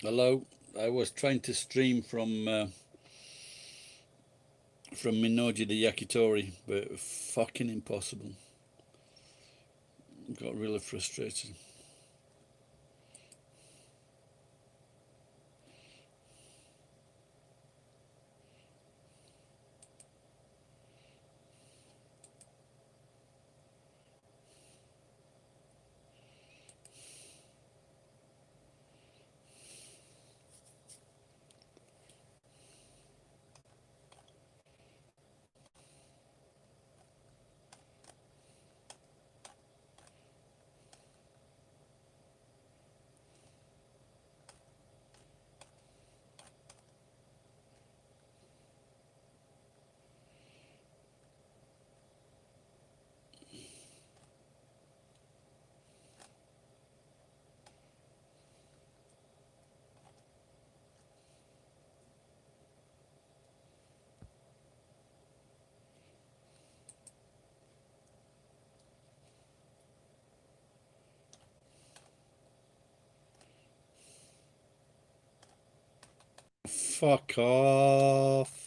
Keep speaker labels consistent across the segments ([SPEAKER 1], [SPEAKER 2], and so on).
[SPEAKER 1] Hello. I was trying to stream from Minoji the Yakitori, but fucking impossible. Got really frustrated. Fuck off.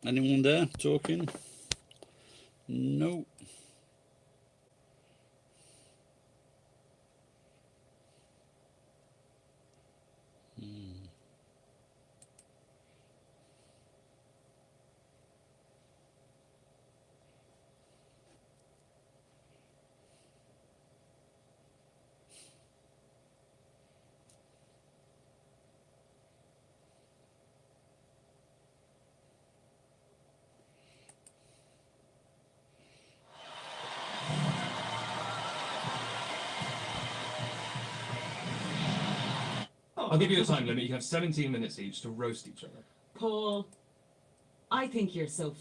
[SPEAKER 1] Anyone there talking? No.
[SPEAKER 2] I'll give you a time limit. You have 17 minutes each to roast each other.
[SPEAKER 3] Paul, I think you're so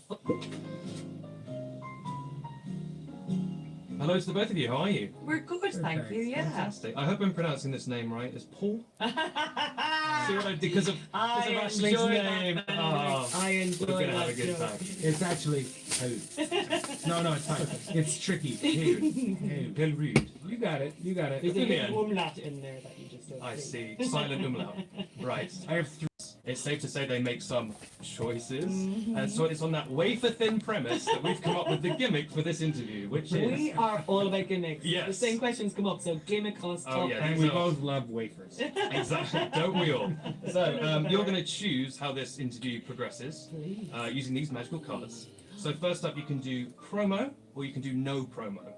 [SPEAKER 2] Hello to the both of you. How are you?
[SPEAKER 3] We're good, thank you, yeah.
[SPEAKER 2] Fantastic. I hope I'm pronouncing this name right. It's Paul? See what I did because of
[SPEAKER 3] I
[SPEAKER 2] Ashley's
[SPEAKER 3] enjoy
[SPEAKER 2] name.
[SPEAKER 3] that.
[SPEAKER 2] Oh,
[SPEAKER 3] I enjoy
[SPEAKER 2] we're gonna have a
[SPEAKER 3] that
[SPEAKER 2] good
[SPEAKER 3] joke.
[SPEAKER 2] time.
[SPEAKER 4] It's actually no, it's fine. It's tricky.
[SPEAKER 2] Heel rude.
[SPEAKER 4] You got it. You got
[SPEAKER 3] There's
[SPEAKER 4] it.
[SPEAKER 3] a big
[SPEAKER 2] Brilliant.
[SPEAKER 3] umlaut in there that you just don't
[SPEAKER 2] I see. Silent umlaut. Right.
[SPEAKER 4] I have three.
[SPEAKER 2] It's safe to say they make some choices. And so it's on that wafer-thin premise that we've come up with the gimmick for this interview, which
[SPEAKER 3] We
[SPEAKER 2] is...
[SPEAKER 3] are all about gimmicks.
[SPEAKER 2] Yes.
[SPEAKER 3] The same questions come up, so gimmick us
[SPEAKER 2] Oh,
[SPEAKER 3] talk.
[SPEAKER 2] yeah.
[SPEAKER 4] And we both love wafers.
[SPEAKER 2] Exactly, don't we all? So you're going to choose how this interview progresses
[SPEAKER 3] Please.
[SPEAKER 2] using these magical cards. So first up, you can do promo or you can do no promo.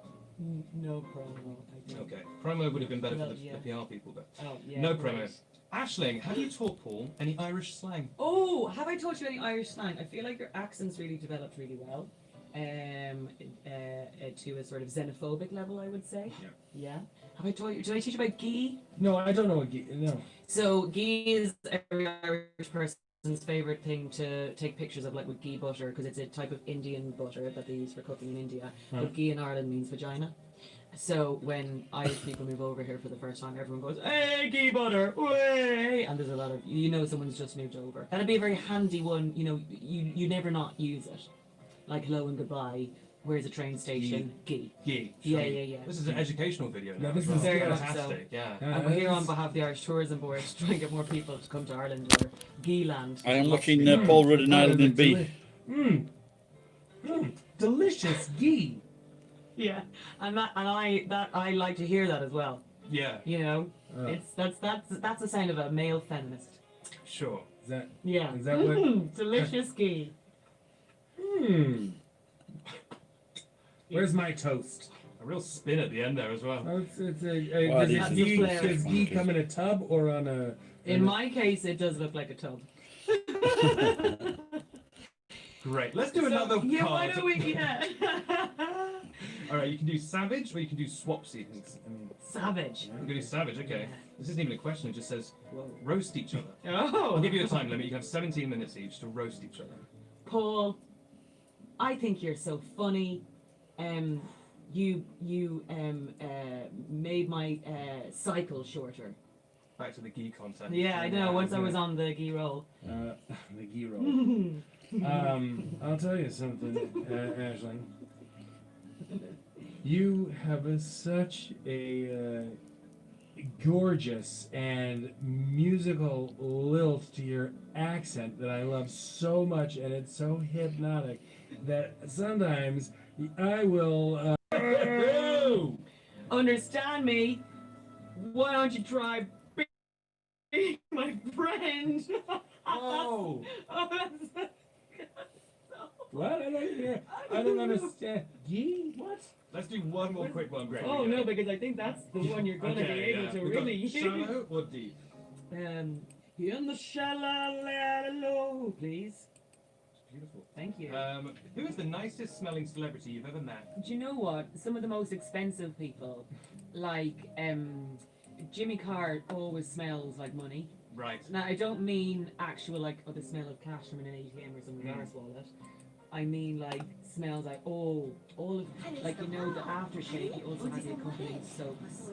[SPEAKER 3] No problem. I think.
[SPEAKER 2] Okay, promo would have been better
[SPEAKER 3] Well,
[SPEAKER 2] for the,
[SPEAKER 3] yeah.
[SPEAKER 2] the PR people, but
[SPEAKER 3] Oh, yeah.
[SPEAKER 2] no
[SPEAKER 3] right.
[SPEAKER 2] promo. Ashling, have you taught Paul any Irish slang?
[SPEAKER 3] Oh, have I taught you any Irish slang? I feel like your accent's really developed really well. To a sort of xenophobic level, I would say.
[SPEAKER 4] Yeah.
[SPEAKER 3] Yeah. Have I taught you? Did I teach you about ghee?
[SPEAKER 4] No, I don't know what no.
[SPEAKER 3] So ghee is every Irish person's favorite thing to take pictures of, like with ghee butter, because it's a type of Indian butter that they use for cooking in India. But ghee in Ireland means vagina. So when Irish people move over here for the first time, everyone goes, "Hey, ghee butter, way!" And there's a lot of, someone's just moved over. That'd be a very handy one. You never not use it. Like hello and goodbye. Where's a train station? Gee.
[SPEAKER 2] Gee.
[SPEAKER 3] Yeah.
[SPEAKER 2] This is an educational video now.
[SPEAKER 4] No, this
[SPEAKER 2] as well.
[SPEAKER 4] is
[SPEAKER 3] very much
[SPEAKER 2] fantastic. Yeah.
[SPEAKER 3] And we're here on behalf of the Irish Tourism Board to try and get more people to come to Ireland or Geeland.
[SPEAKER 1] I am
[SPEAKER 2] Lots
[SPEAKER 1] looking
[SPEAKER 2] to be
[SPEAKER 1] Paul Rudd and Island in B.
[SPEAKER 4] Delicious ghee.
[SPEAKER 3] Yeah, and I like to hear that as well.
[SPEAKER 2] Yeah.
[SPEAKER 3] You know, it's that's the sign of a male feminist.
[SPEAKER 2] Sure.
[SPEAKER 3] Yeah.
[SPEAKER 4] Is that what?
[SPEAKER 3] Delicious ghee.
[SPEAKER 4] Where's my toast?
[SPEAKER 2] A real spin at the end there as well.
[SPEAKER 4] Oh,
[SPEAKER 1] Wow,
[SPEAKER 4] does
[SPEAKER 1] these
[SPEAKER 4] ghee,
[SPEAKER 3] are
[SPEAKER 4] does ghee come in a tub or on a?
[SPEAKER 3] In my case, it does look like a tub.
[SPEAKER 2] Great. Let's do another card.
[SPEAKER 3] Yeah, why don't we? Yeah.
[SPEAKER 2] All right, you can do savage or you can do swapsy.
[SPEAKER 3] Savage.
[SPEAKER 2] You can do savage. Okay. This isn't even a question. It just says
[SPEAKER 3] Whoa.
[SPEAKER 2] roast each other.
[SPEAKER 3] Oh.
[SPEAKER 2] I'll give you a time limit. You can have 17 minutes each to roast each other.
[SPEAKER 3] Paul, I think you're so funny. You made my cycle shorter.
[SPEAKER 2] Back to the ghee content.
[SPEAKER 3] Yeah, I know. Once I was on the ghee roll.
[SPEAKER 4] The ghee roll. I'll tell you something, Aisling. You have such a gorgeous and musical lilt to your accent that I love so much, and it's so hypnotic that sometimes I will.
[SPEAKER 3] Understand me? Why don't you try being my friend?
[SPEAKER 2] Oh.
[SPEAKER 4] What? I don't understand. Ghee? What?
[SPEAKER 2] Let's do one more quick one, Greg.
[SPEAKER 3] Oh no, because I think that's the one you're gonna be able to
[SPEAKER 2] We've got
[SPEAKER 3] really use.
[SPEAKER 2] shallow or deep?
[SPEAKER 3] In the shallow, please.
[SPEAKER 2] Beautiful.
[SPEAKER 3] Thank you.
[SPEAKER 2] Who is the nicest smelling celebrity you've ever met?
[SPEAKER 3] Do you know what? Some of the most expensive people, like Jimmy Carr, always smells like money.
[SPEAKER 2] Right.
[SPEAKER 3] Now I don't mean actual like the smell of cash from an ATM or something arse wallet. I mean like smells like all of like you know the aftershave. He also has the accompanying soaps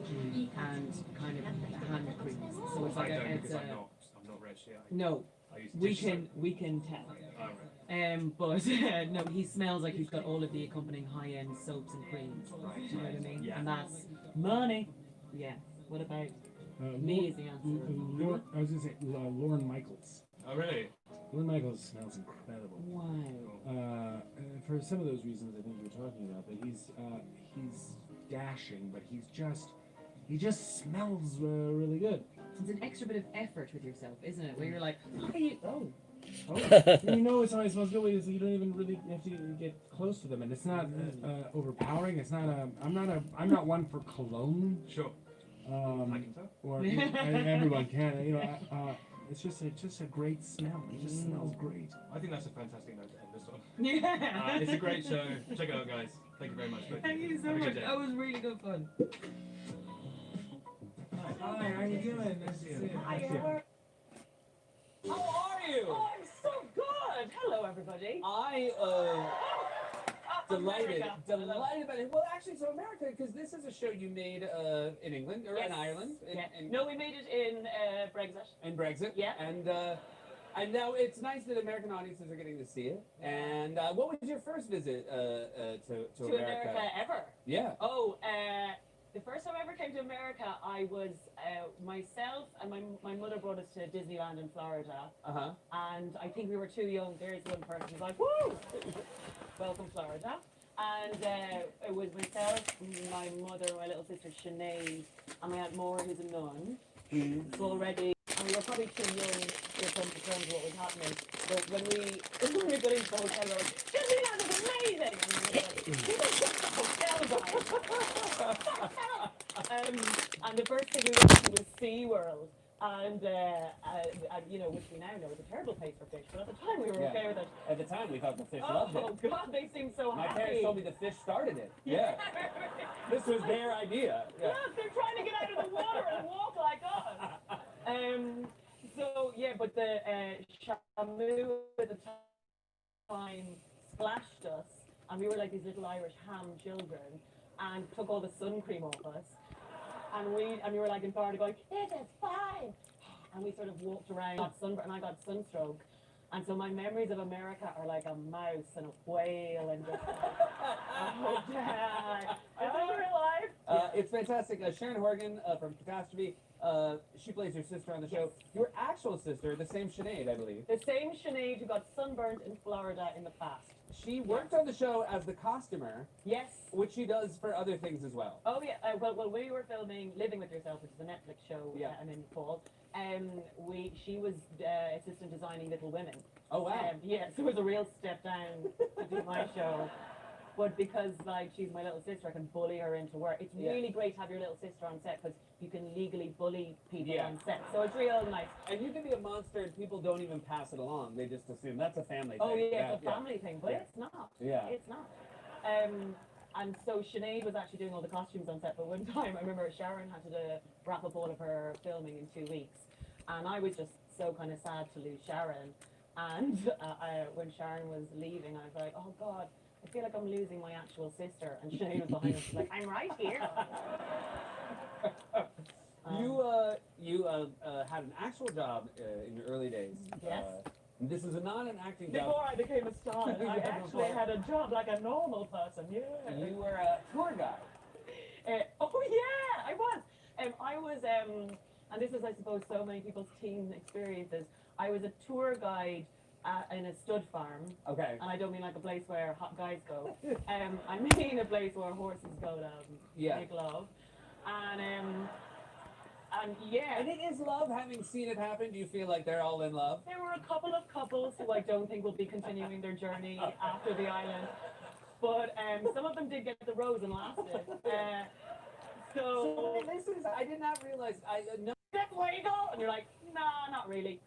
[SPEAKER 3] and kind of hand creams. So it's like
[SPEAKER 2] I don't
[SPEAKER 3] it's
[SPEAKER 2] because I'm not rich yet.
[SPEAKER 3] no.
[SPEAKER 2] I use
[SPEAKER 3] We can tell.
[SPEAKER 2] Oh, right.
[SPEAKER 3] But no, he smells like he's got all of the accompanying high-end soaps and creams.
[SPEAKER 2] Right.
[SPEAKER 3] Do you know what I mean?
[SPEAKER 2] Yeah.
[SPEAKER 3] And that's money. Yeah. What about me? Is the answer?
[SPEAKER 4] I was gonna say Lorne Michaels.
[SPEAKER 2] Oh, really?
[SPEAKER 4] Lorne Michaels smells incredible.
[SPEAKER 3] Wow.
[SPEAKER 4] For some of those reasons I think you're talking about, but he's dashing, but he just smells really good.
[SPEAKER 3] It's an extra bit of effort with yourself, isn't it? Where you're like,
[SPEAKER 4] You know it's always smells good. You don't even really have to get close to them, and it's not overpowering. It's not I'm not one for cologne.
[SPEAKER 2] Sure. I can tell.
[SPEAKER 4] Or everyone can. You know, it's just a great smell. It just smells great.
[SPEAKER 2] I think that's a fantastic note to end this on.
[SPEAKER 3] yeah.
[SPEAKER 2] It's a great show. Check it out, guys. Thank you very much.
[SPEAKER 3] Thank you so
[SPEAKER 2] Have a good
[SPEAKER 3] much.
[SPEAKER 2] day.
[SPEAKER 3] That was really good fun.
[SPEAKER 4] Hi, how you doing? Nice to see you.
[SPEAKER 3] Hi, Albert.
[SPEAKER 5] How are you?
[SPEAKER 3] Oh, I'm so good. Hello, everybody.
[SPEAKER 5] Delighted
[SPEAKER 3] America.
[SPEAKER 5] about it. Well, actually, so America, because this is a show you made in England or in Ireland.
[SPEAKER 3] No, we made it in Brexit.
[SPEAKER 5] In Brexit.
[SPEAKER 3] Yeah.
[SPEAKER 5] And now it's nice that American audiences are getting to see it. And what was your first visit to America?
[SPEAKER 3] Ever.
[SPEAKER 5] Yeah.
[SPEAKER 3] Oh, the first time I ever came to America, I was myself and my mother brought us to Disneyland in Florida.
[SPEAKER 5] Uh-huh.
[SPEAKER 3] And I think we were too young. There's one person who's like, woo! Welcome, Florida. And it was myself, my mother, my little sister Sinead, and my Aunt Moore, who's a nun. So already, and we were probably too young to understand what was happening. But when we got into the hotel, we were like, Disneyland is amazing! And we were like, who took the hotel, guys? And the first thing we went to was SeaWorld. And you know, which we now know is a terrible place for fish, but at the time we were okay with it.
[SPEAKER 5] At the time, we thought the fish loved it.
[SPEAKER 3] Oh God, they seem so
[SPEAKER 5] My
[SPEAKER 3] happy.
[SPEAKER 5] parents told me the fish started it. Yeah. This was their idea. Yeah.
[SPEAKER 3] Look, they're trying to get out of the water and walk like us. So yeah, but the Shamu at the time splashed us, and we were like these little Irish ham children, and took all the sun cream off us. And we were like in Florida going, it is fine. And we sort of walked around, and I got sunstroke. And so my memories of America are like a mouse and a whale and just
[SPEAKER 5] it's fantastic. Sharon Horgan from Catastrophe. She plays your sister on the show.
[SPEAKER 6] Yes.
[SPEAKER 5] Your actual sister, the same Sinead, I believe.
[SPEAKER 6] The same Sinead who got sunburned in Florida in the past.
[SPEAKER 5] She worked on the show as the costumer,
[SPEAKER 6] Yes.
[SPEAKER 5] which she does for other things as well.
[SPEAKER 6] Oh yeah. Well, we were filming Living with Yourself, which is a Netflix show.
[SPEAKER 5] Yeah.
[SPEAKER 6] I'm in Paul. She was assistant designing Little Women.
[SPEAKER 5] Oh wow.
[SPEAKER 6] Yeah, so it was a real step down to do my show. But because like she's my little sister, I can bully her into work. It's
[SPEAKER 5] Yeah.
[SPEAKER 6] really great to have your little sister on set because you can legally bully people
[SPEAKER 5] Yeah.
[SPEAKER 6] on set. So it's real nice.
[SPEAKER 5] And you can be a monster and people don't even pass it along. They just assume that's a family
[SPEAKER 6] Oh
[SPEAKER 5] thing.
[SPEAKER 6] yeah, it's a family thing, but
[SPEAKER 5] Yeah.
[SPEAKER 6] it's not.
[SPEAKER 5] Yeah.
[SPEAKER 6] It's not. And so Sinead was actually doing all the costumes on set, but one time I remember Sharon had to wrap up all of her filming in 2 weeks. And I was just so kind of sad to lose Sharon. And when Sharon was leaving, I was like, oh God, I feel like I'm losing my actual sister. And Sinead was behind us, like, I'm right here.
[SPEAKER 5] You had an actual job in your early days.
[SPEAKER 6] Yes.
[SPEAKER 5] This is not an acting job.
[SPEAKER 6] Before I became a star, I
[SPEAKER 5] Yeah,
[SPEAKER 6] actually
[SPEAKER 5] before.
[SPEAKER 6] had a job like a normal person. Yeah.
[SPEAKER 5] You were a tour guide.
[SPEAKER 6] Oh yeah, I was. And this is, I suppose, so many people's teen experiences. I was a tour guide in a stud farm,
[SPEAKER 5] Okay.
[SPEAKER 6] and I don't mean like a place where hot guys go. I mean a place where horses go to
[SPEAKER 5] Yeah.
[SPEAKER 6] make love. And yeah,
[SPEAKER 5] And it is love, having seen it happen. Do you feel like they're all in love?
[SPEAKER 6] there were a couple of couples who I don't think will be continuing their journey after the island. But some of them did get the rose and lasted.
[SPEAKER 5] So this is, I did not realize, no.
[SPEAKER 6] That's where you go, and you're like, nah, not really.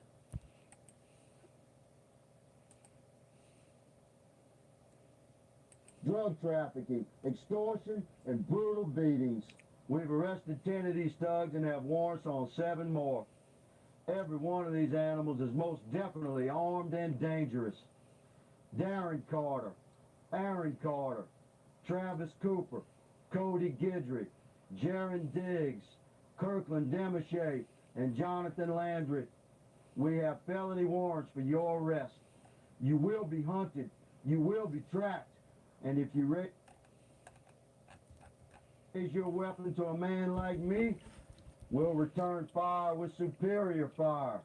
[SPEAKER 7] Drug trafficking, extortion, and brutal beatings. We've arrested 10 of these thugs and have warrants on 7 more. Every one of these animals is most definitely armed and dangerous. Darren Carter, Aaron Carter, Travis Cooper, Cody Guidry, Jaron Diggs, Kirkland Demachet, and Jonathan Landry. We have felony warrants for your arrest. You will be hunted. You will be tracked. And if you raise your weapon to a man like me, we'll return fire with superior fire.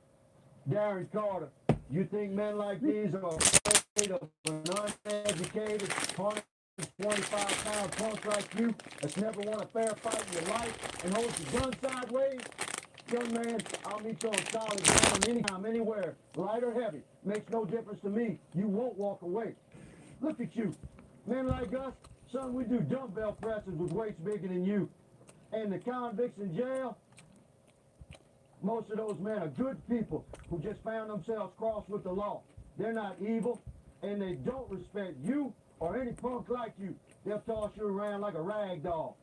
[SPEAKER 7] Darren Carter, you think men like these are afraid of an uneducated, 125-pound punk like you that's never won a fair fight in your life and holds your gun sideways? Young man, I'll meet you on solid ground anytime, anywhere, light or heavy. Makes no difference to me. You won't walk away. Look at you. Men like us, son, we do dumbbell presses with weights bigger than you. And the convicts in jail, most of those men are good people who just found themselves crossed with the law. They're not evil, and they don't respect you or any punk like you. They'll toss you around like a rag doll.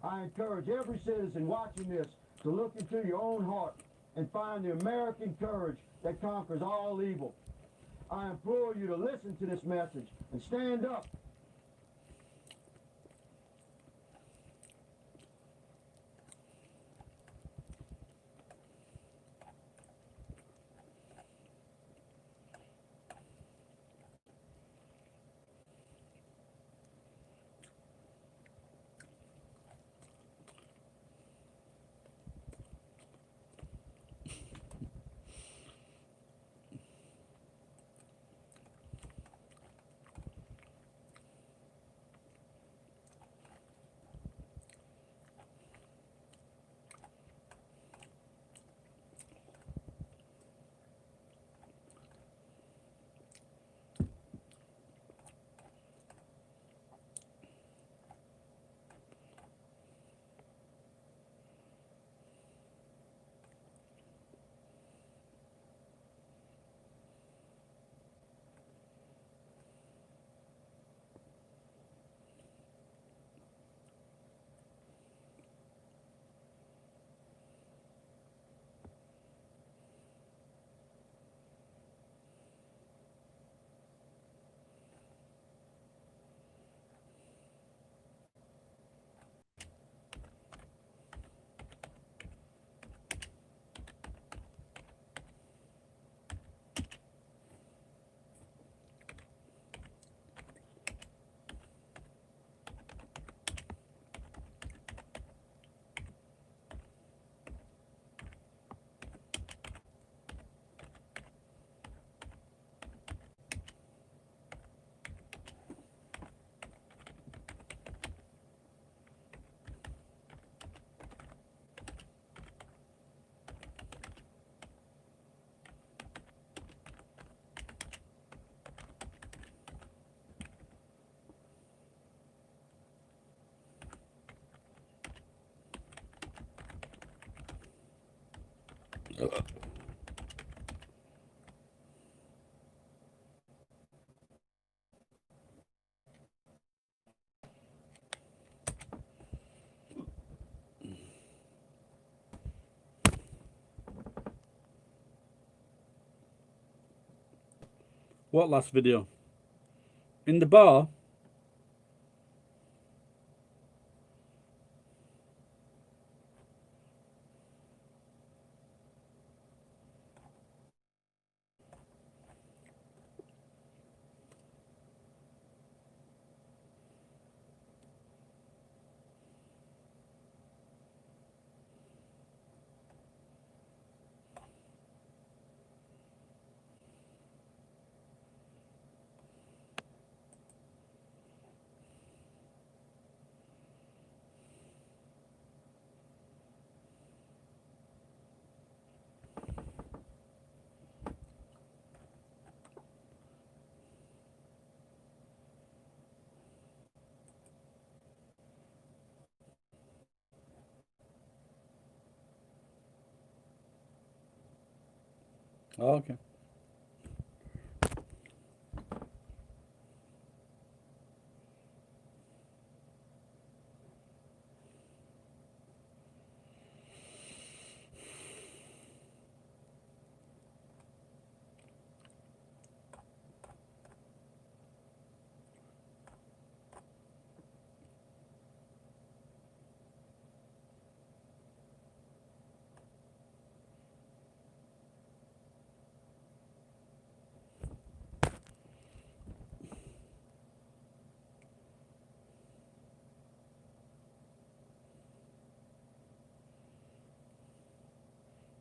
[SPEAKER 7] I encourage every citizen watching this to look into your own heart and find the American courage that conquers all evil. I implore you to listen to this message and stand up.
[SPEAKER 1] What last video? In the bar? Oh, okay.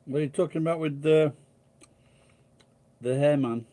[SPEAKER 1] What are you talking about with the hair man?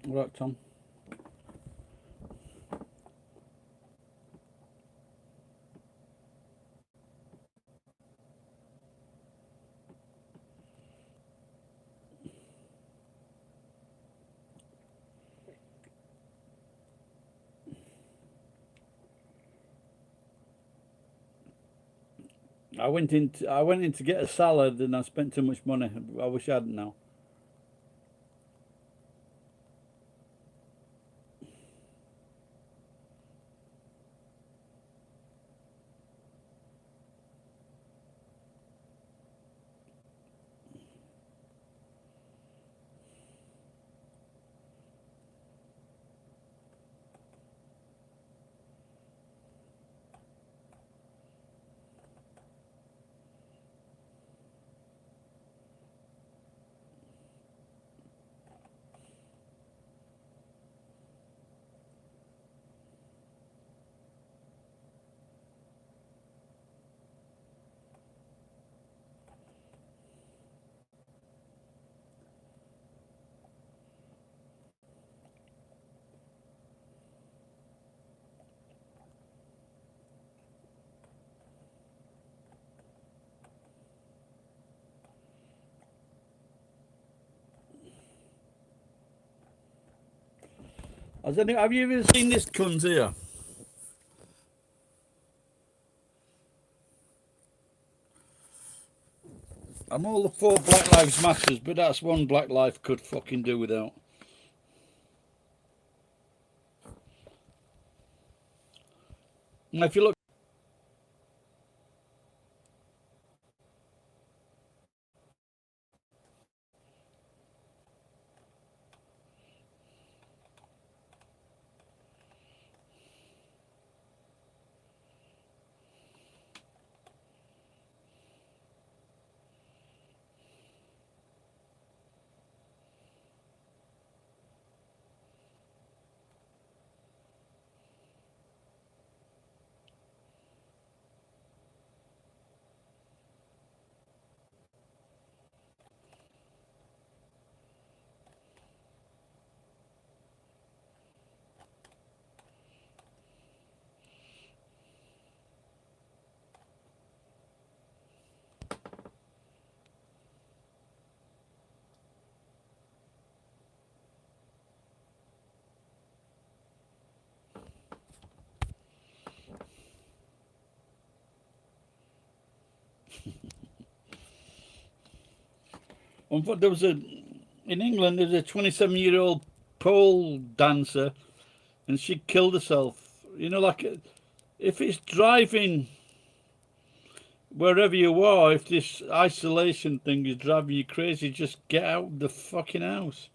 [SPEAKER 1] Right, Tom. I went in to get a salad and I spent too much money. I wish I hadn't now. Have you ever seen this cunt here? I'm all for Black Lives Matters, but that's one Black life could fucking do without. And if you look, There was in England. There was a 27-year-old pole dancer, and she killed herself. You know, like if it's driving wherever you are, if this isolation thing is driving you crazy, just get out of the fucking house.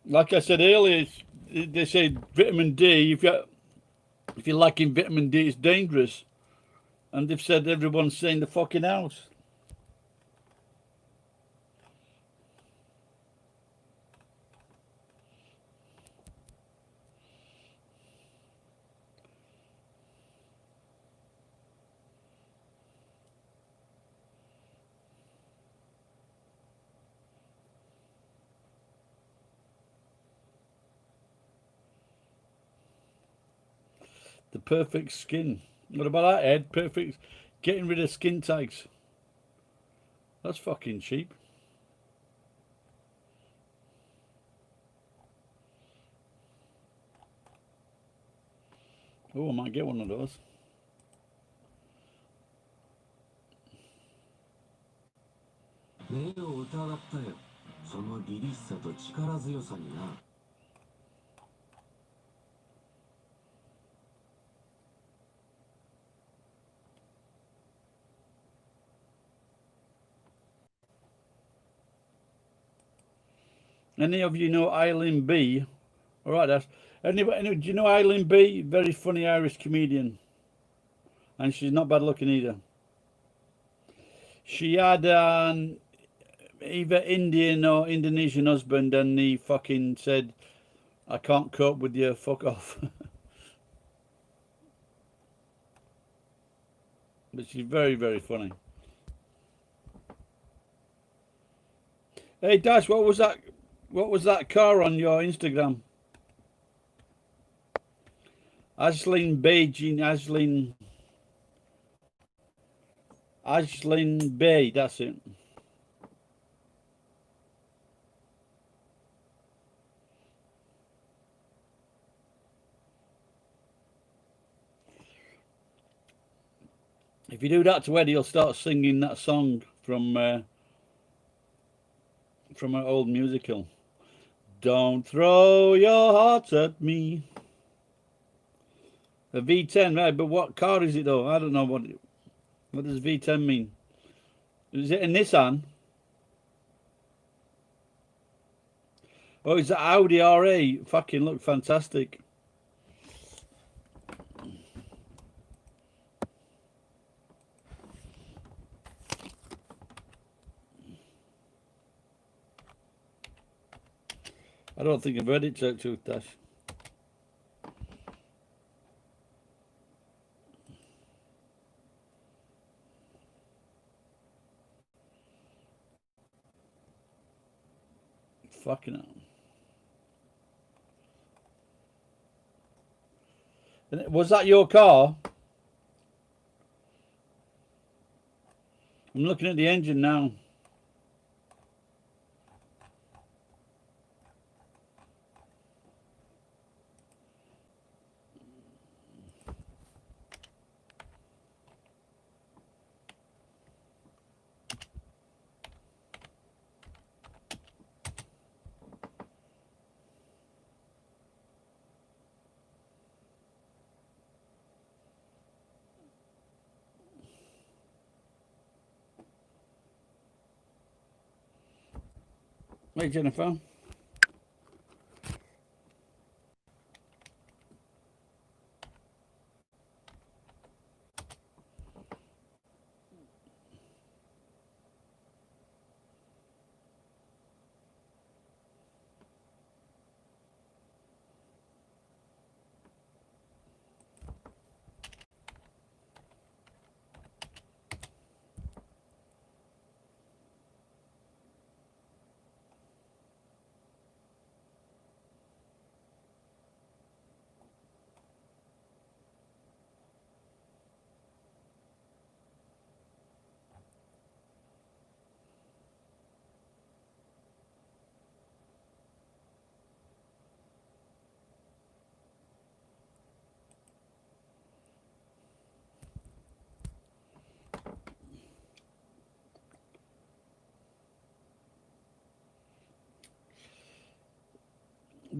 [SPEAKER 1] Like I said earlier, they say vitamin D. If you're lacking vitamin D, it's dangerous. And they've said everyone's staying in the fucking house. The perfect skin. What about that, Ed? Perfect. Getting rid of skin tags. That's fucking cheap. Oh, I might get one of those. Any of you know Eileen B? All right, that's anybody. Do you know Eileen B? Very funny Irish comedian, and she's not bad looking either. She had an either Indian or Indonesian husband, and he fucking said, "I can't cope with you. Fuck off." But she's very, very funny. Hey Dash, what was that? What was that car on your Instagram? Ashlyn Beijing, Ashlyn Bay, that's it. If you do that to Eddie, he'll start singing that song from an old musical. Don't throw your heart at me. A V10, right? But what car is it though? I don't know what does V10 mean. Is it a Nissan? Oh, it's an Audi R8. Fucking look fantastic. I don't think I've heard it, Truth Dash. Fucking hell. Was that your car? I'm looking at the engine now. Hey, Jennifer.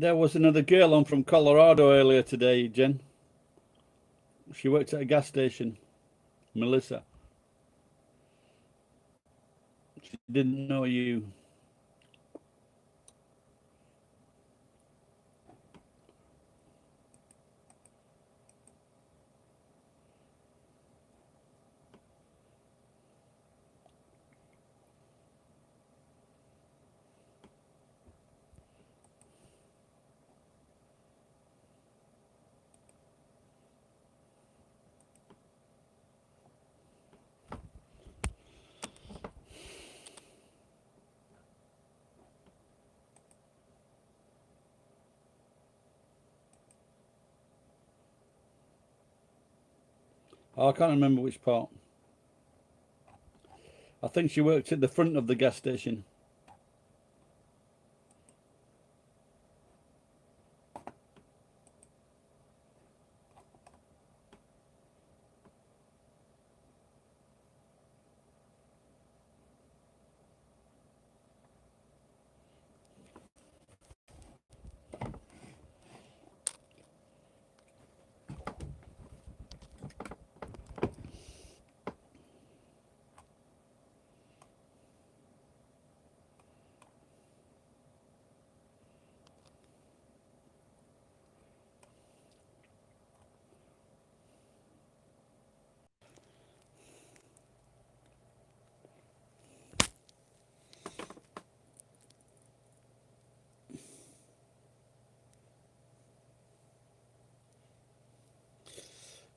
[SPEAKER 1] There was another girl on from Colorado earlier today, Jen. She worked at a gas station. Melissa. She didn't know you. Oh, I can't remember which part. I think she worked at the front of the gas station.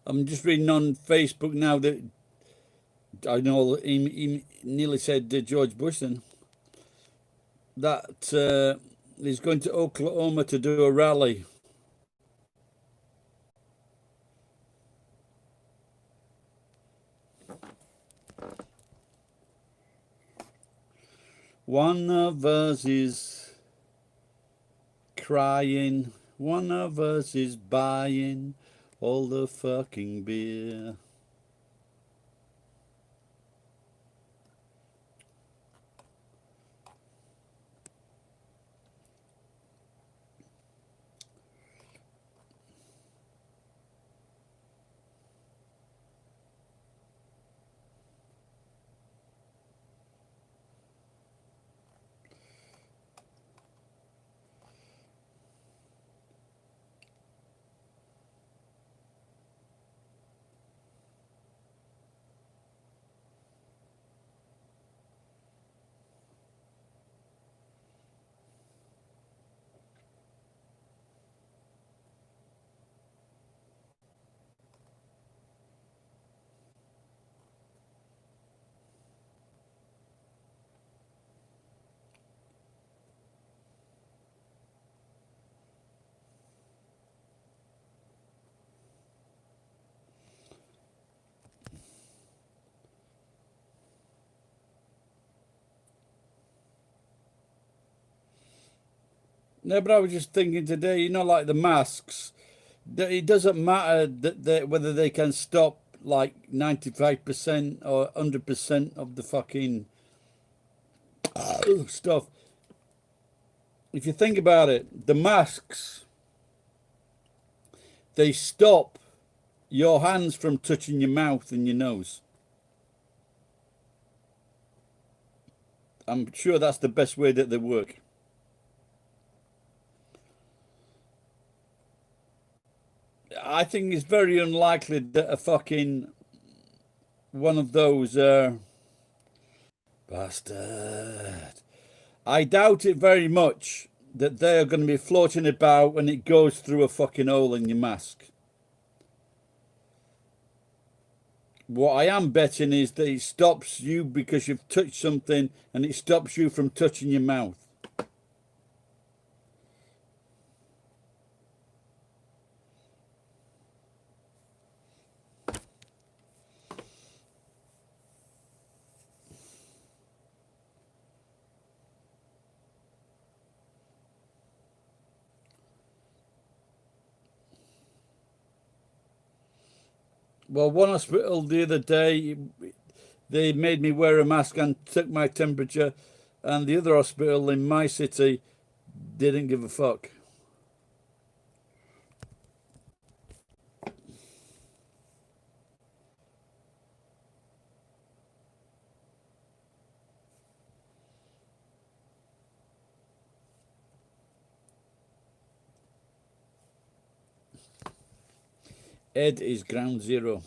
[SPEAKER 1] I'm just reading on Facebook now that I know he nearly said George Bush then, that he's going to Oklahoma to do a rally. One of us is crying, one of us is buying all the fucking beer. No, but I was just thinking today, you know, like the masks, that it doesn't matter that whether they can stop like 95% or 100% of the fucking stuff. If you think about it, the masks, they stop your hands from touching your mouth and your nose. I'm sure that's the best way that they work. I think it's very unlikely that a fucking one of those bastard. I doubt it very much that they are going to be floating about when it goes through a fucking hole in your mask. What I am betting is that it stops you because you've touched something and it stops you from touching your mouth. Well, one hospital the other day, they made me wear a mask and took my temperature, and the other hospital in my city didn't give a fuck. Ed is ground zero.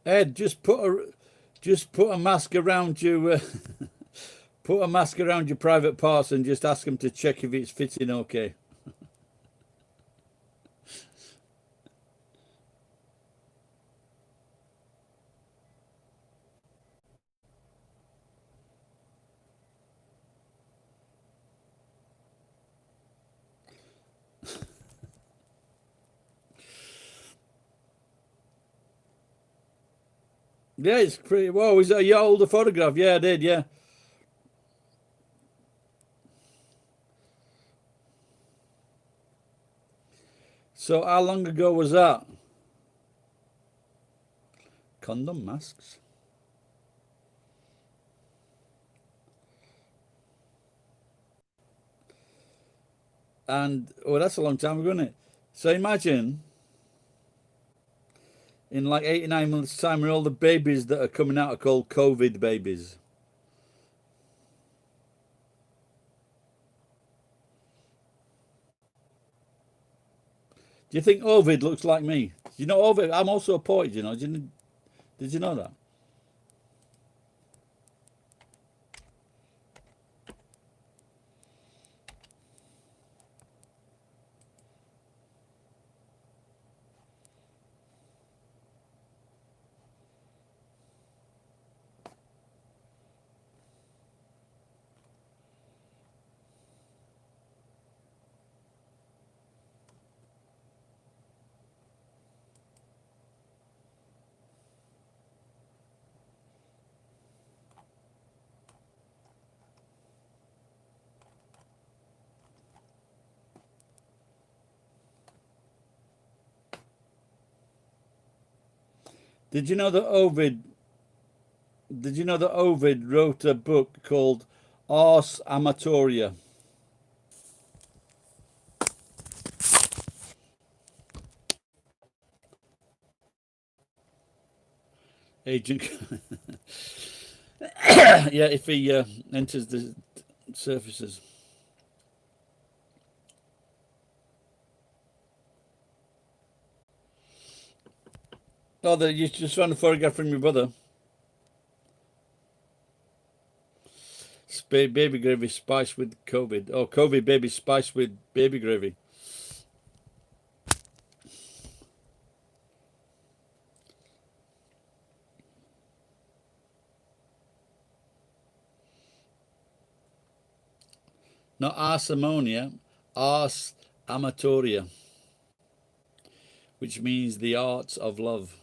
[SPEAKER 1] Ed, just put a mask around you. Put a mask around your private parts and just ask them to check if it's fitting okay. Yeah, it's pretty. Whoa, is that your older photograph? Yeah, I did. Yeah. So how long ago was that? Condom masks. And oh, that's a long time ago, isn't it? So imagine in like 89 months' time, when all the babies that are coming out are called COVID babies. Do you think Ovid looks like me? You know Ovid? I'm also a poet. You know? Did you know that? Did you know that Ovid? Did you know that Ovid wrote a book called Ars Amatoria? Agent. Yeah, if he enters the surfaces. Oh, you just found a photograph from your brother. Baby gravy spiced with COVID. Oh, COVID baby spiced with baby gravy. Not ars ammonia, ars amatoria, which means the arts of love.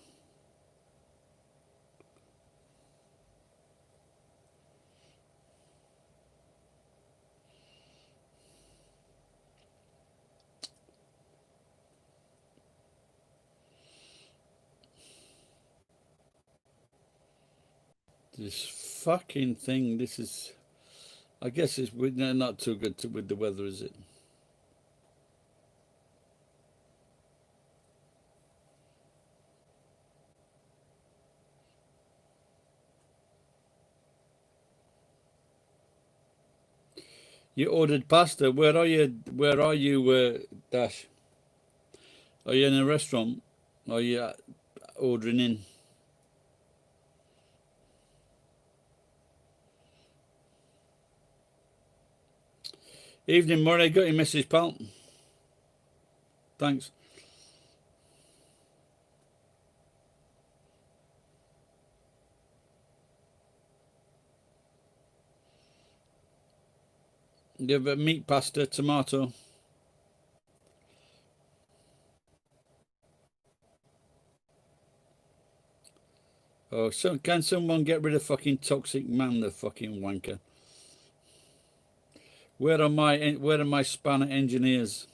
[SPEAKER 1] This fucking thing, this is, I guess it's not too good with the weather, is it? You ordered pasta. Where are you? Where are you, Dash? Are you in a restaurant? Are you ordering in? Evening, Murray. Got your message, pal. Thanks. You have a meat pasta, tomato. Oh, so can someone get rid of fucking Toxic Man, the fucking wanker? Where are my spanner engineers?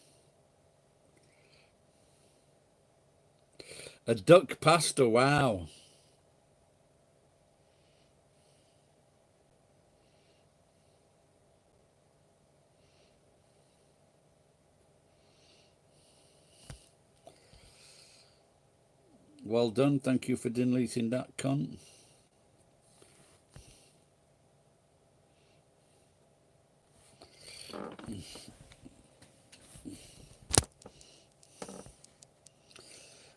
[SPEAKER 1] A duck pasta, wow. Well done. Thank you for deleting that cunt.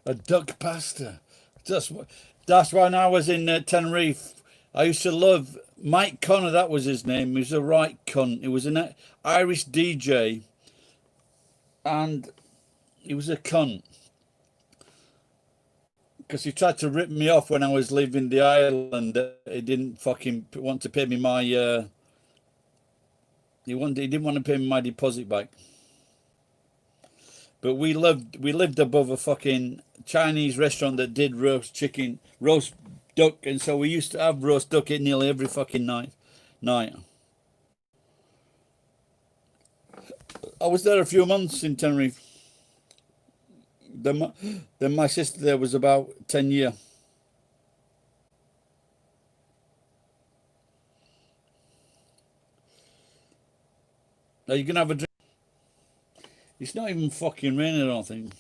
[SPEAKER 1] A duck pasta. That's when I was in Tenerife. I used to love Mike Connor. That was his name. He was a right cunt. He was an Irish DJ, and he was a cunt because he tried to rip me off when I was leaving the island. He didn't fucking want to pay me my. He didn't want to pay me my deposit back. But we lived above a fucking Chinese restaurant that did roast duck, and so we used to have roast duck nearly every fucking night. I was there a few months in Tenerife. Then my sister there was about 10 years. Are you gonna have a drink? It's not even fucking raining, I don't think.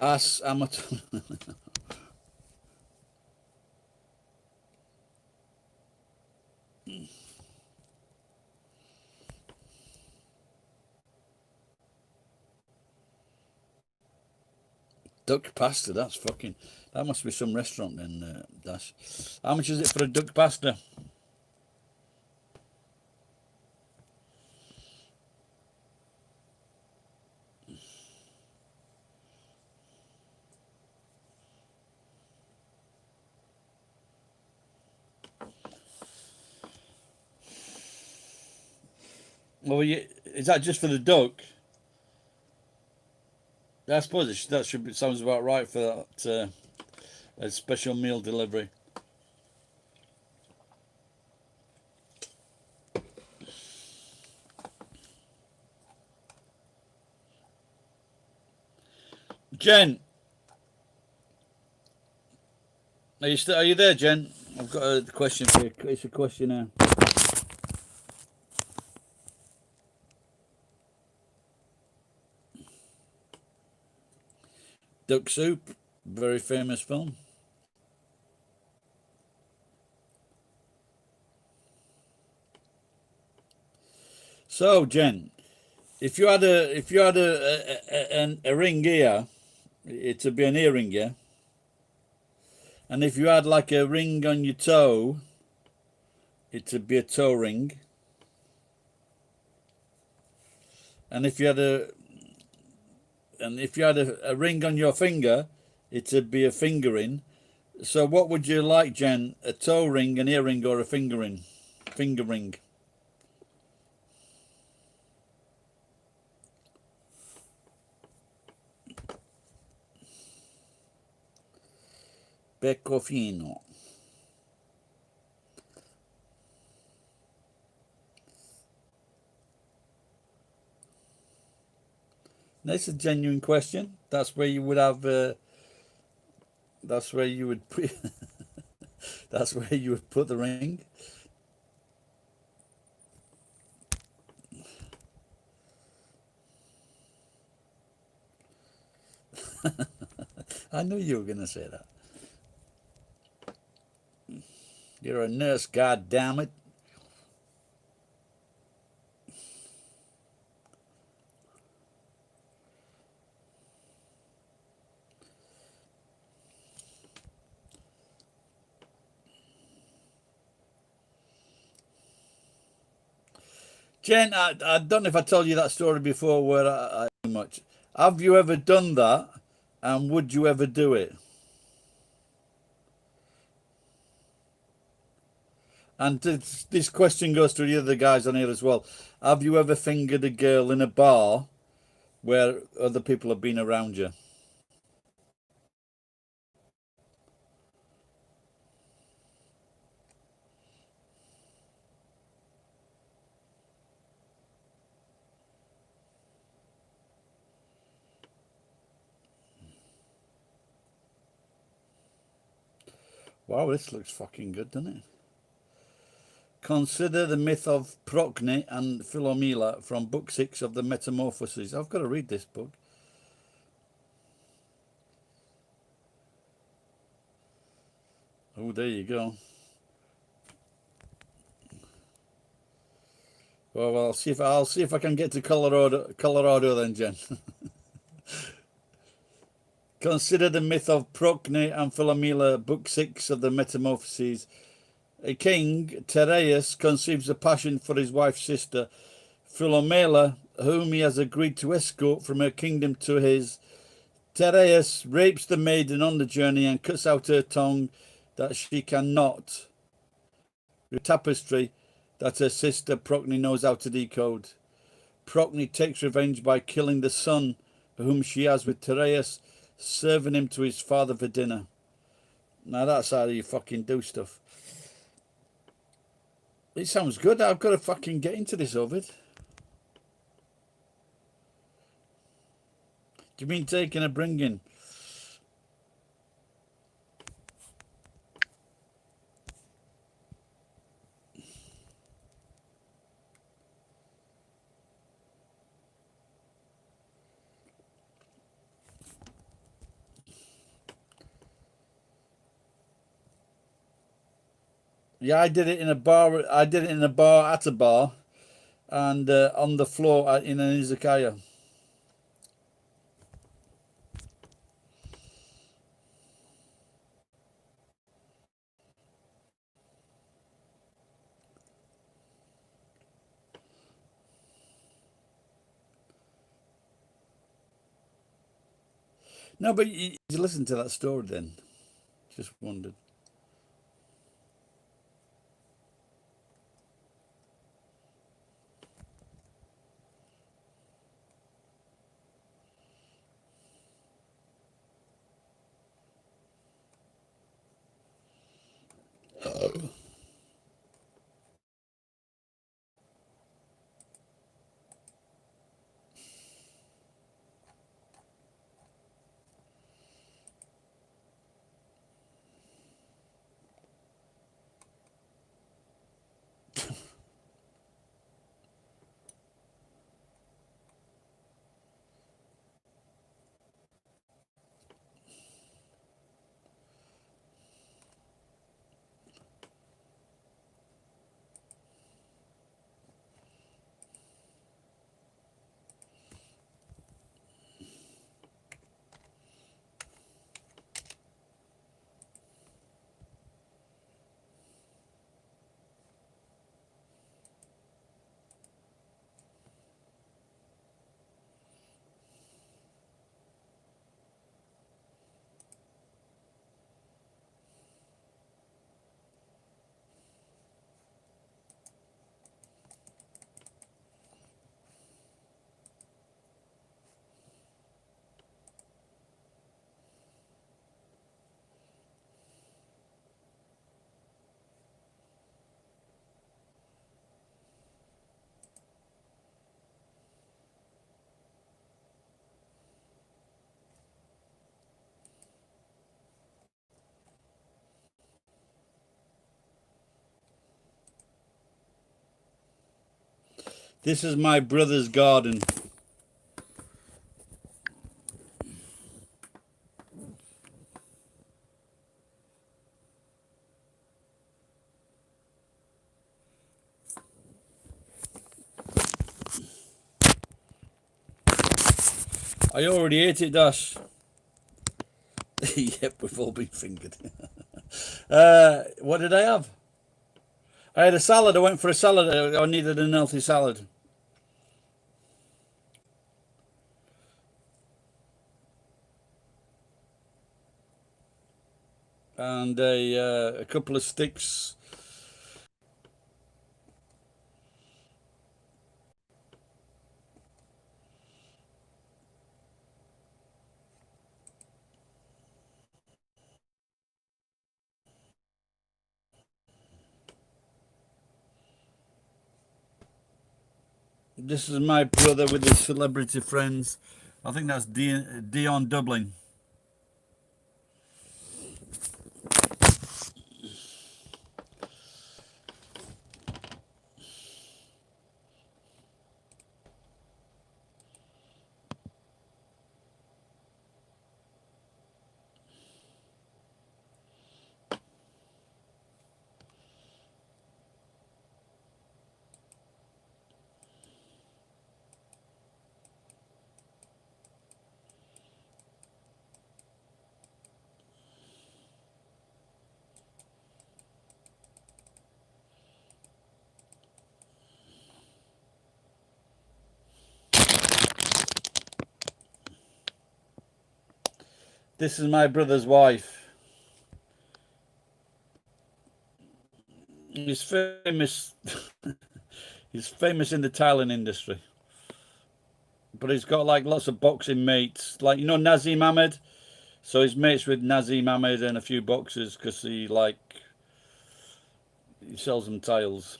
[SPEAKER 1] Ass amateur. Duck pasta, that must be some restaurant then, Dash. How much is it for a duck pasta? Well, is that just for the duck? I suppose that sounds about right for that a special meal delivery. Jen, are you there, Jen? I've got a question for you. It's a questionnaire. Duck Soup, very famous film. So, Jen, if you had a ring ear, it'd be an earring, yeah. And if you had like a ring on your toe, it'd be a toe ring. And if you had a ring on your finger, it'd be a fingering. So what would you like, Jen? A toe ring, an earring, or a fingering? Finger ring. Becco fino. That's a genuine question. That's where you would have. That's where you would put. That's where you would put the ring. I knew you were going to say that. You're a nurse, God damn it. Jen, I don't know if I told you that story before where I much. Have you ever done that, and would you ever do it? And this question goes to the other guys on here as well. Have you ever fingered a girl in a bar where other people have been around you? Wow, this looks fucking good, doesn't it? Consider the myth of Procne and Philomela from Book 6 of the Metamorphoses. I've got to read this book. Oh, there you go. Well, I'll see if I can get to Colorado then, Jen. Consider the myth of Procne and Philomela, Book 6 of the Metamorphoses. A king, Tereus, conceives a passion for his wife's sister, Philomela, whom he has agreed to escort from her kingdom to his. Tereus rapes the maiden on the journey and cuts out her tongue that she cannot. The tapestry that her sister Procne knows how to decode. Procne takes revenge by killing the son whom she has with Tereus, serving him to his father for dinner. Now that's how you fucking do stuff. It sounds good. I've got to fucking get into this, Ovid. Do you mean taking a bringing? Yeah, I did it in a bar. I did it in a bar, at a bar, and on the floor in an izakaya. No, but you listen to that story then. Just wondered. This is my brother's garden. I already ate it, Dash. Yep, we've all been fingered. What did I have? I had a salad. I went for a salad. I needed an healthy salad. And a couple of sticks. This is my brother with his celebrity friends. I think that's Dion Dublin. This is my brother's wife. He's famous. He's famous in the Thailand industry. But he's got like lots of boxing mates. Like, you know, Nazim Ahmed? So he's mates with Nazim Ahmed and a few boxers because he sells them tiles.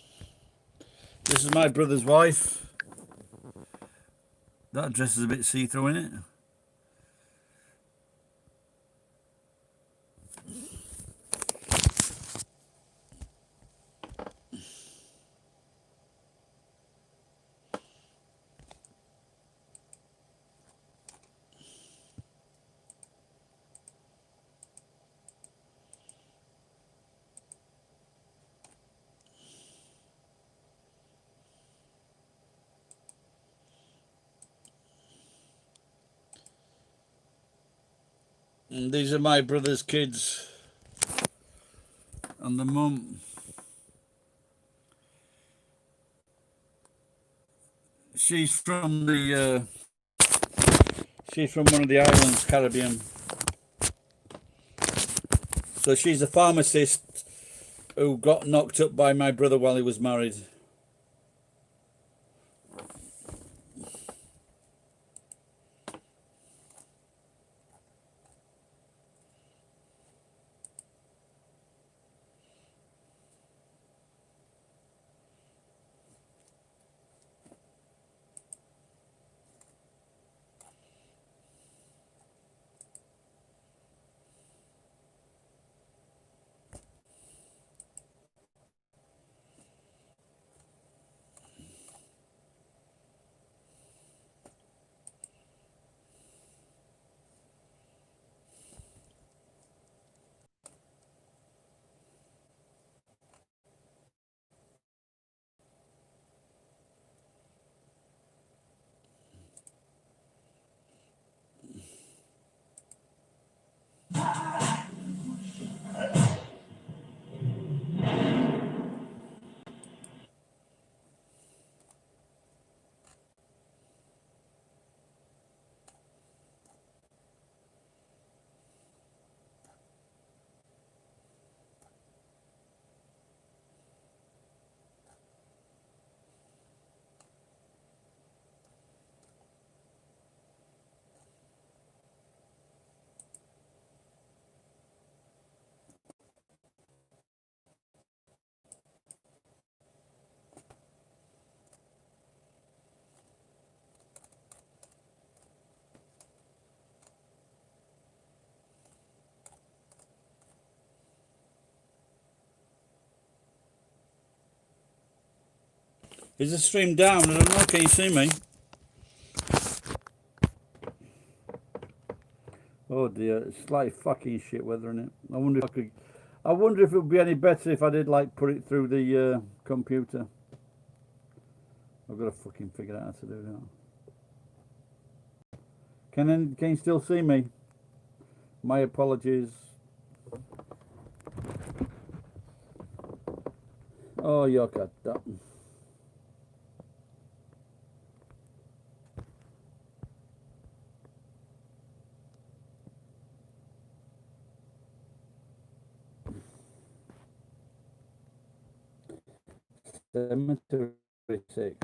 [SPEAKER 1] This is my brother's wife. That dress is a bit see-through, in it. And these are my brother's kids and the mum. She's from she's from one of the islands, Caribbean. So she's a pharmacist who got knocked up by my brother while he was married. Is the stream down? I don't know. Can you see me? Oh dear, it's like fucking shit weather, isn't it? I wonder if I could. I wonder if it would be any better if I did like put it through the computer. I've got to fucking figure out how to do that. Can you still see me? My apologies. Oh, you're cut up. Cemetery 6. Do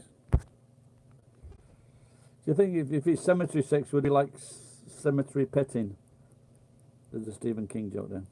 [SPEAKER 1] you think if it's Cemetery 6, would it be like Cemetery Petting? There's a Stephen King joke there.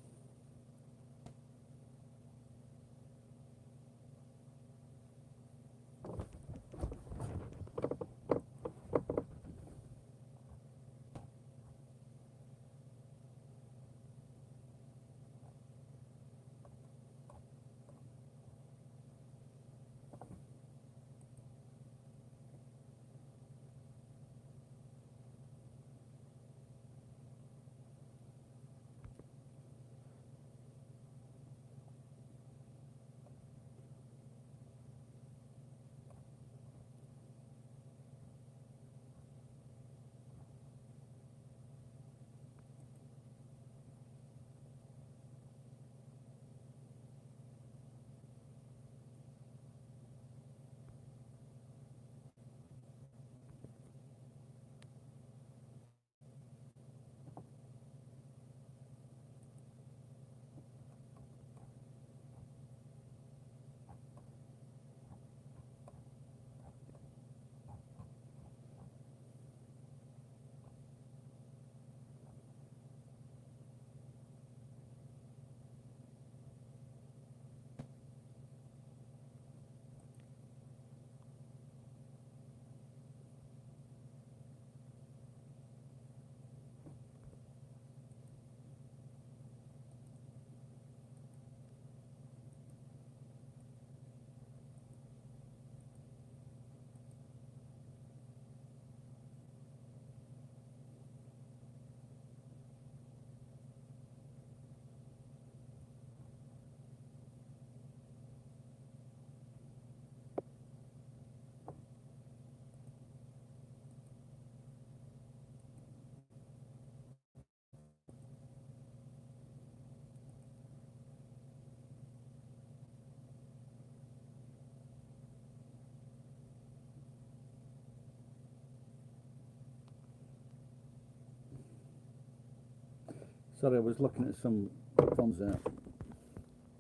[SPEAKER 1] Sorry, I was looking at some thumbs out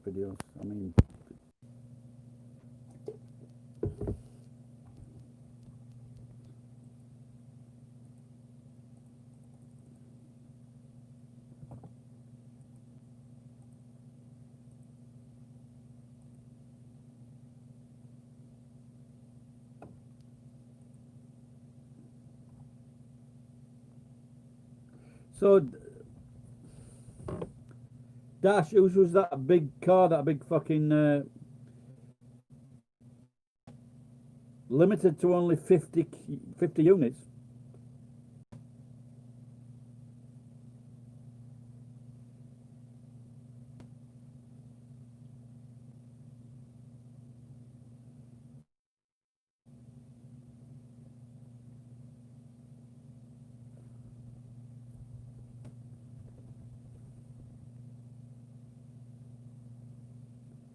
[SPEAKER 1] videos. I mean, so Dash, whose was that big car? That big fucking limited to only 50 units.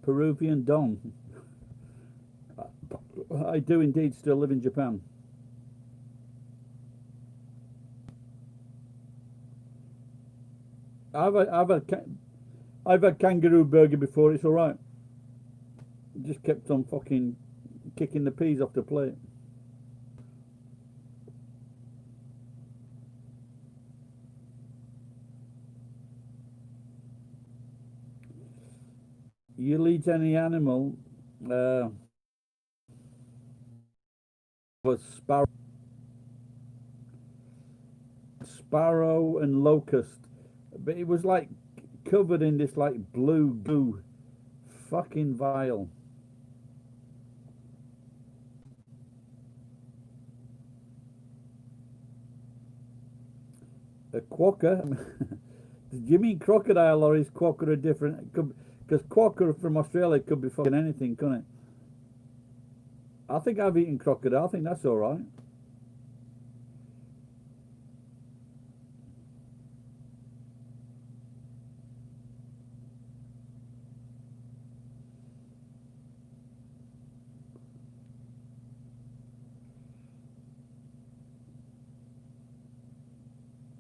[SPEAKER 1] Peruvian Don. I do indeed still live in Japan. I've had kangaroo burger before. It's all right. Just kept on fucking kicking the peas off the plate. You'll eat any animal. Was sparrow and locust, but it was like covered in this like blue goo, fucking vile. A quokka. Do you mean crocodile, or is quokka a different? Because quokka from Australia could be fucking anything, couldn't it? I think I've eaten crocodile. I think that's all right.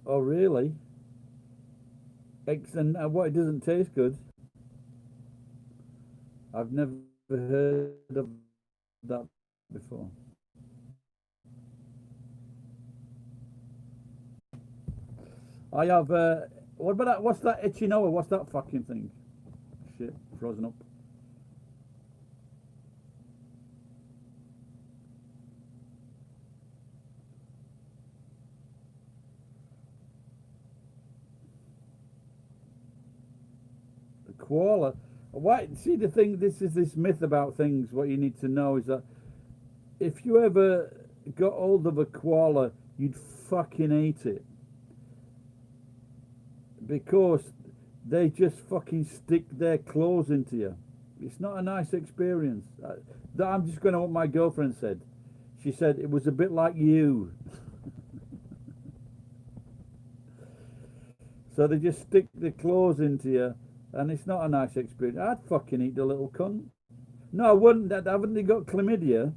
[SPEAKER 1] Oh, really? And what, it doesn't taste good? I've never heard of that before. I have, what about that? What's that Echinoa? What's that fucking thing? Shit, frozen up. The koala. Why? See, the thing, this is this myth about things. What you need to know is that if you ever got hold of a koala, you'd fucking hate it. Because they just fucking stick their claws into you. It's not a nice experience. I'm just going to what my girlfriend said. She said it was a bit like you. So they just stick their claws into you, and it's not a nice experience. I'd fucking eat the little cunt. No, I wouldn't. Haven't they got chlamydia?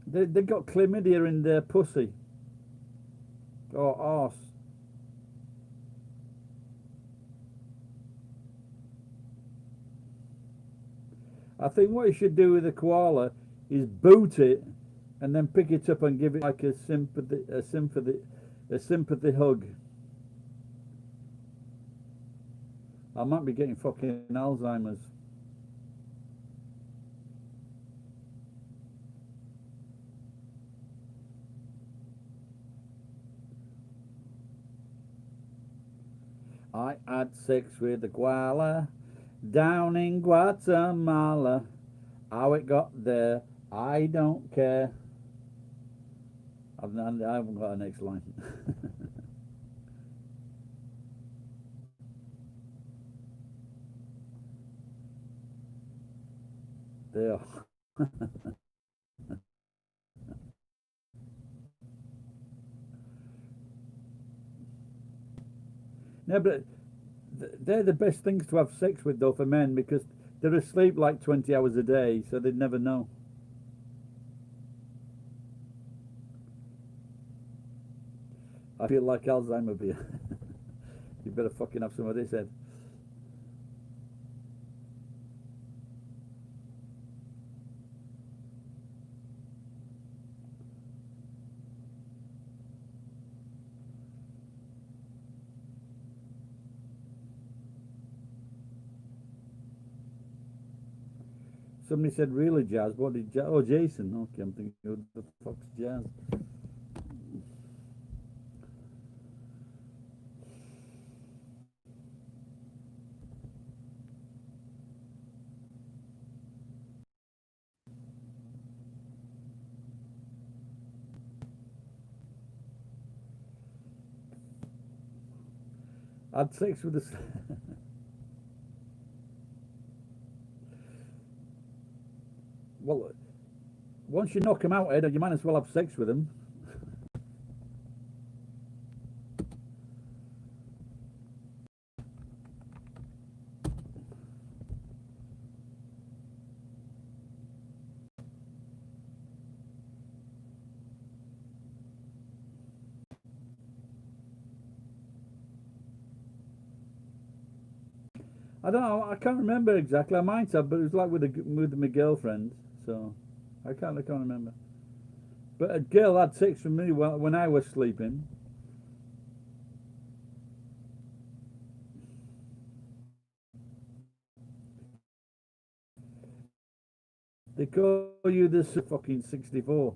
[SPEAKER 1] They got chlamydia in their pussy. Or arse. I think what you should do with a koala is boot it and then pick it up and give it like a sympathy hug. I might be getting fucking Alzheimer's. I had sex with a koala down in Guatemala. How it got there, I don't care. I haven't got a next line. There. No, but they're the best things to have sex with, though, for men, because they're asleep like 20 hours a day, so they'd never know. I feel like Alzheimer beer. You better fucking have some of this, Ed. Somebody said really Jazz. What did Jazz? Oh, Jason. Okay, I'm thinking who the fuck's Jazz? I had sex with a. Well, once you knock him out, Ed, you might as well have sex with him. I don't know. I can't remember exactly. I might have, but it was like with my girlfriend, so I can't remember. But a girl had sex with me when I was sleeping. They call you the fucking 64.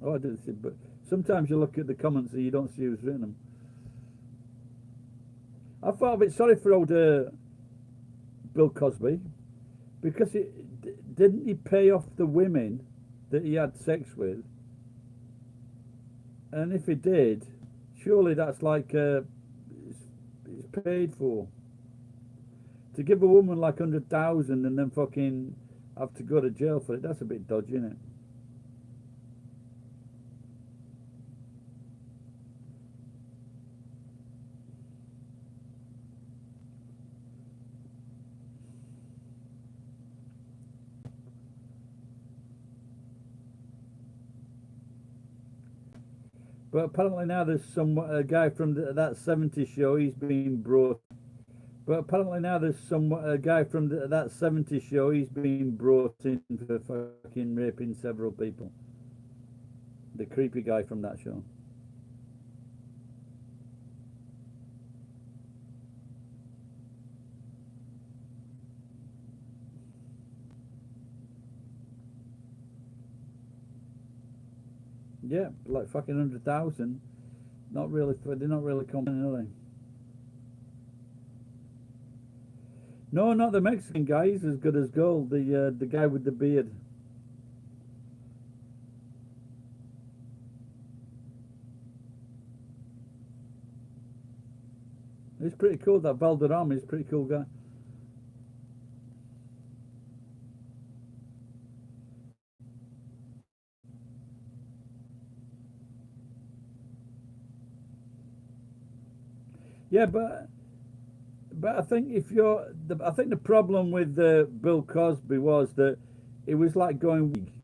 [SPEAKER 1] Oh, I did see, but sometimes you look at the comments and you don't see who's written them. I felt a bit sorry for old Bill Cosby, because didn't he pay off the women that he had sex with? And if he did, surely that's like it's paid for. To give a woman like 100,000 and then fucking have to go to jail for it, that's a bit dodgy, isn't it? But apparently now there's a guy from that 70s show. He's been brought. But apparently now there's a guy from that 70s show. He's been brought in for fucking raping several people. The creepy guy from that show. Yeah, like fucking 100,000. Not really. They're not really complaining, are they? No, not the Mexican guy. He's as good as gold. The guy with the beard. He's pretty cool. That Valderrama is a pretty cool guy. Yeah, but I think I think the problem with Bill Cosby was that it was like going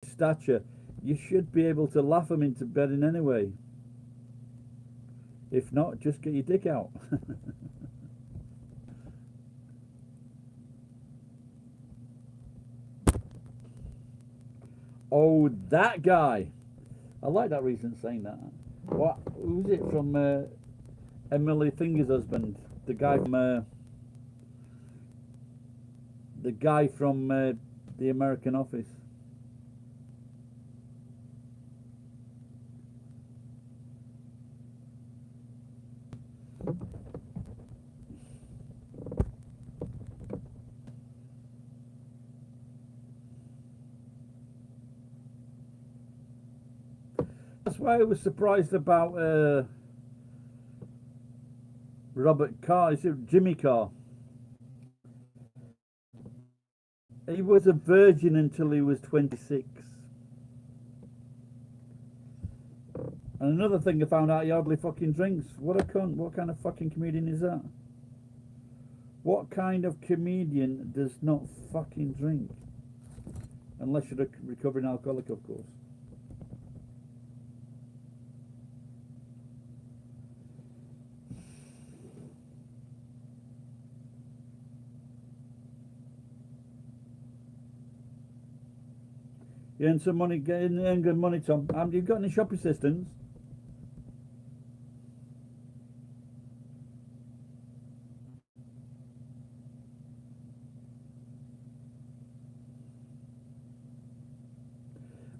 [SPEAKER 1] stature. You should be able to laugh him into bed in any way. If not, just get your dick out. Oh, that guy. I like that reason saying that. What? Who's it from? Emily Finger's husband, the guy from the American Office. That's why I was surprised about Robert Carr. Is it Jimmy Carr? He was a virgin until he was 26. And another thing I found out, he hardly fucking drinks. What a cunt. What kind of fucking comedian is that? What kind of comedian does not fucking drink? unless you're a recovering alcoholic, of course. You earn some money, earn good money, Tom. You got any shop assistants?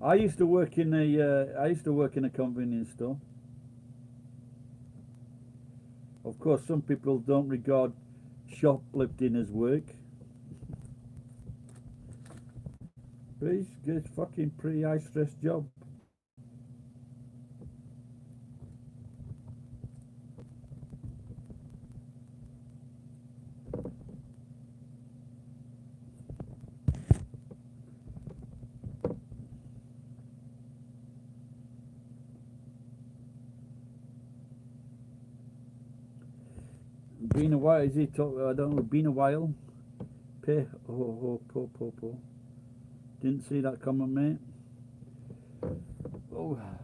[SPEAKER 1] I used to work in a convenience store. Of course, some people don't regard shoplifting as work. But it's fucking pretty high stress job. Been a while, is it? I don't know. Been a while. Pay. Po. Didn't see that comment, mate. Oh. I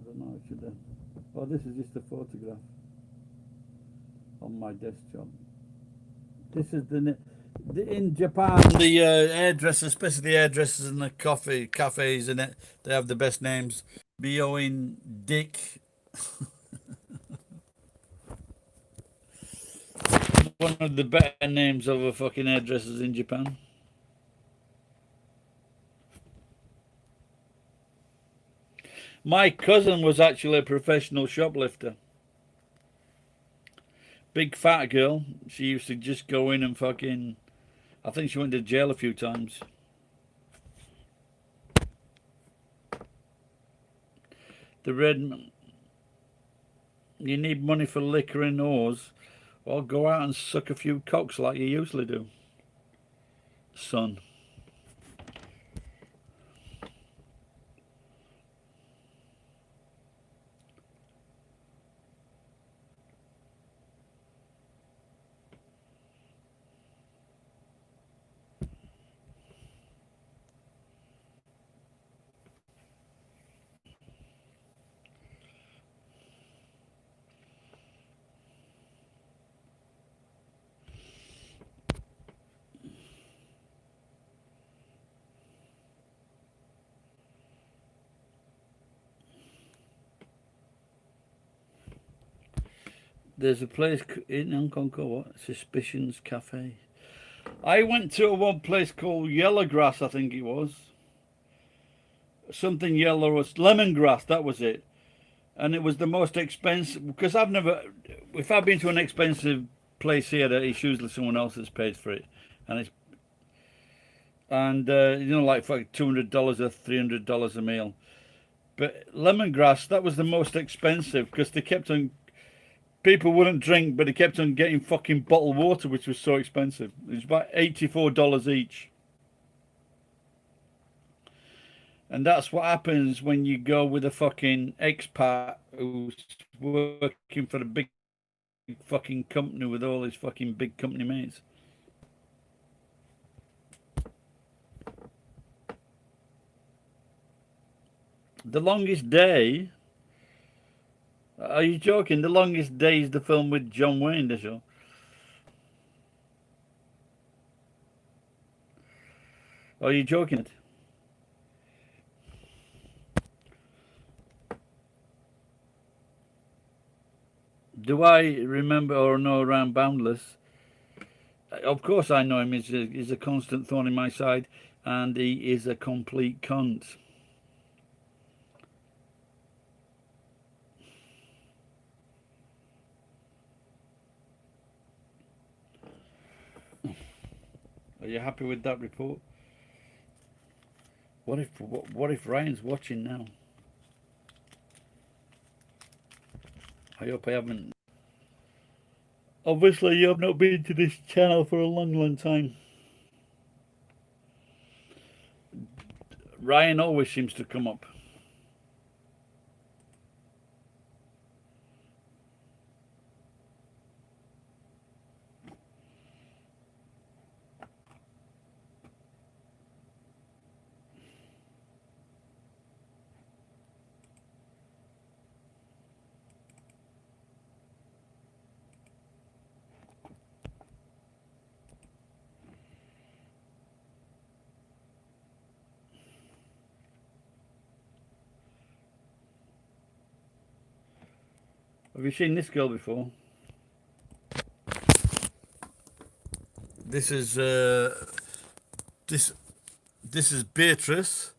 [SPEAKER 1] don't know. I should have. Oh, this is just a photograph on my desktop. This is in Japan, the hairdressers, especially the hairdressers and the coffee cafes in it, they have the best names. B.O.ing Dick. One of the better names of a fucking hairdressers in Japan. My cousin was actually a professional shoplifter. Big fat girl. She used to just go in and fucking... I think she went to jail a few times. The red... You need money for liquor and whores. Well, go out and suck a few cocks like you usually do, son. There's a place in Hong Kong called what? Suspicions Cafe. I went to one place called Yellowgrass, I think it was. Something yellow was lemongrass, that was it. And it was the most expensive, because if I've been to an expensive place here, that it's usually someone else that's paid for it. And you know, like for $200 or $300 a meal. But lemongrass, that was the most expensive, because they kept on... People wouldn't drink, but they kept on getting fucking bottled water, which was so expensive. It was about $84 each. And that's what happens when you go with a fucking expat who's working for a big fucking company with all his fucking big company mates. The Longest Day... Are you joking? The Longest Day is the film with John Wayne, the show. Are you joking? Do I remember or know around Boundless? Of course I know him. He's a constant thorn in my side, and he is a complete cunt. Are you happy with that report? What if Ryan's watching now? I hope I haven't. Obviously, you have not been to this channel for a long time. Ryan always seems to come up. Have you seen this girl before? This is this is Beatrice,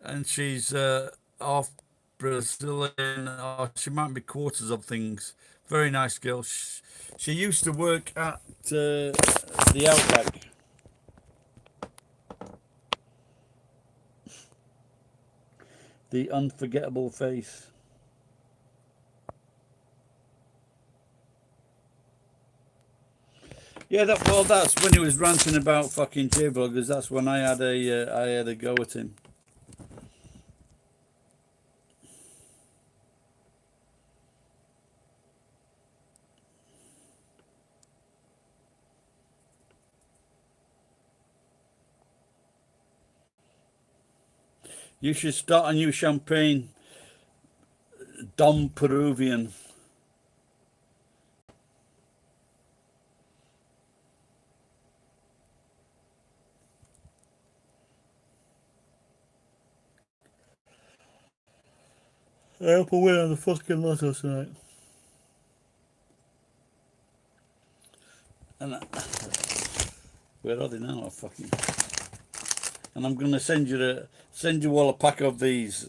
[SPEAKER 1] and she's half Brazilian, or she might be quarters of things. Very nice girl. She used to work at the Outback. The unforgettable face. Yeah, that's when he was ranting about fucking J-Vloggers. That's when I had a go at him. You should start a new champagne, Dom Peruvian. I hope I win on the fucking lotto tonight. And where are they now? Oh, fucking. And I'm gonna send you all a pack of these.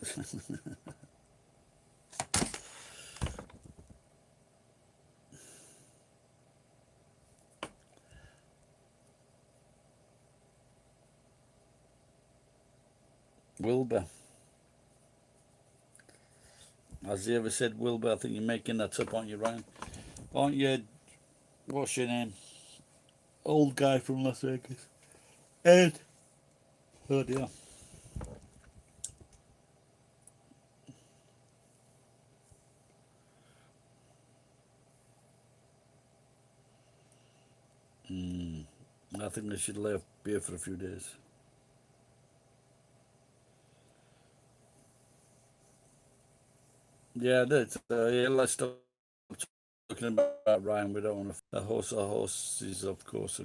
[SPEAKER 1] Wilbur. Has he ever said Wilbur? I think you're making that up, aren't you, Ryan? Aren't you? What's your name? Old guy from Las Vegas. Ed. Oh dear. I think they should lay off beer for a few days. Yeah, yeah, let's stop talking about Ryan. We don't want to. A horse is, of course.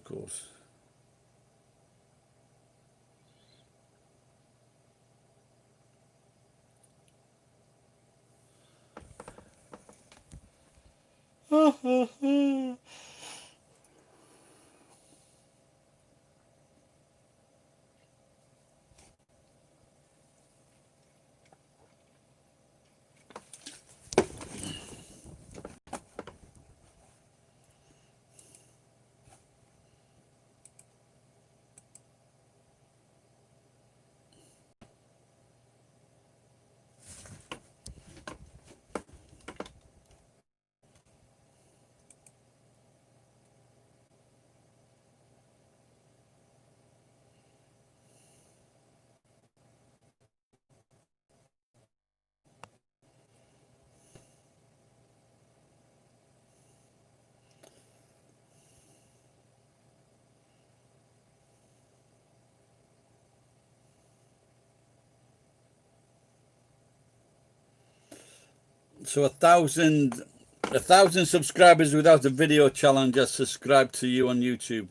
[SPEAKER 1] So 1,000 subscribers without a video challenge has subscribed to you on YouTube.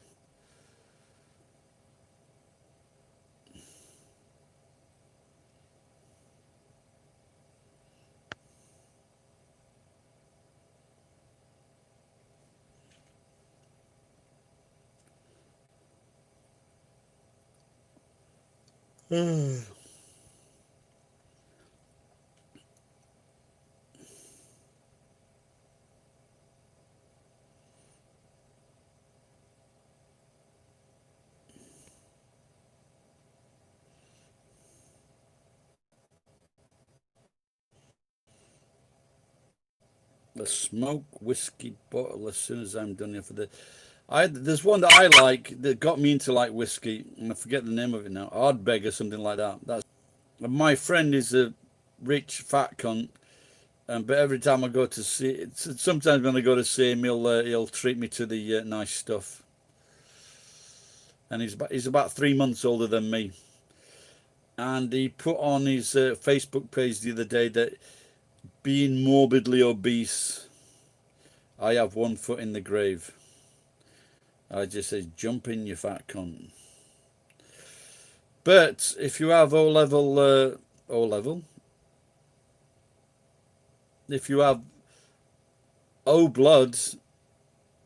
[SPEAKER 1] A smoke whiskey bottle as soon as I'm done here for the. There's one that I like that got me into like whiskey, and I forget the name of it now. Ardbeg or something like that. And my friend is a rich fat cunt, but every time I go to see, sometimes when I go to see him, he'll treat me to the nice stuff. And he's about 3 months older than me, and he put on his Facebook page the other day that being morbidly obese, I have one foot in the grave. I just say, jump in, you fat cunt. But if you have if you have O Bloods.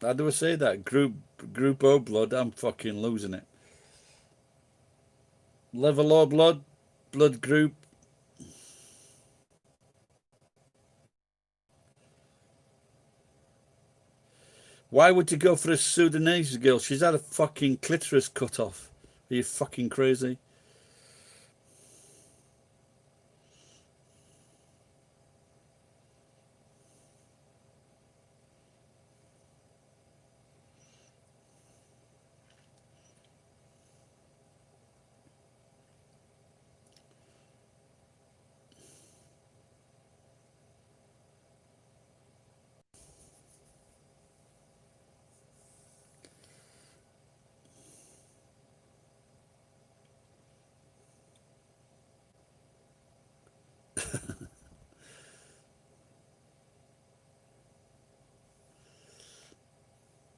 [SPEAKER 1] How do I say that? Group O Blood. I'm fucking losing it. Level O Blood. Blood group. Why would you go for a Sudanese girl? She's had a fucking clitoris cut off. Are you fucking crazy?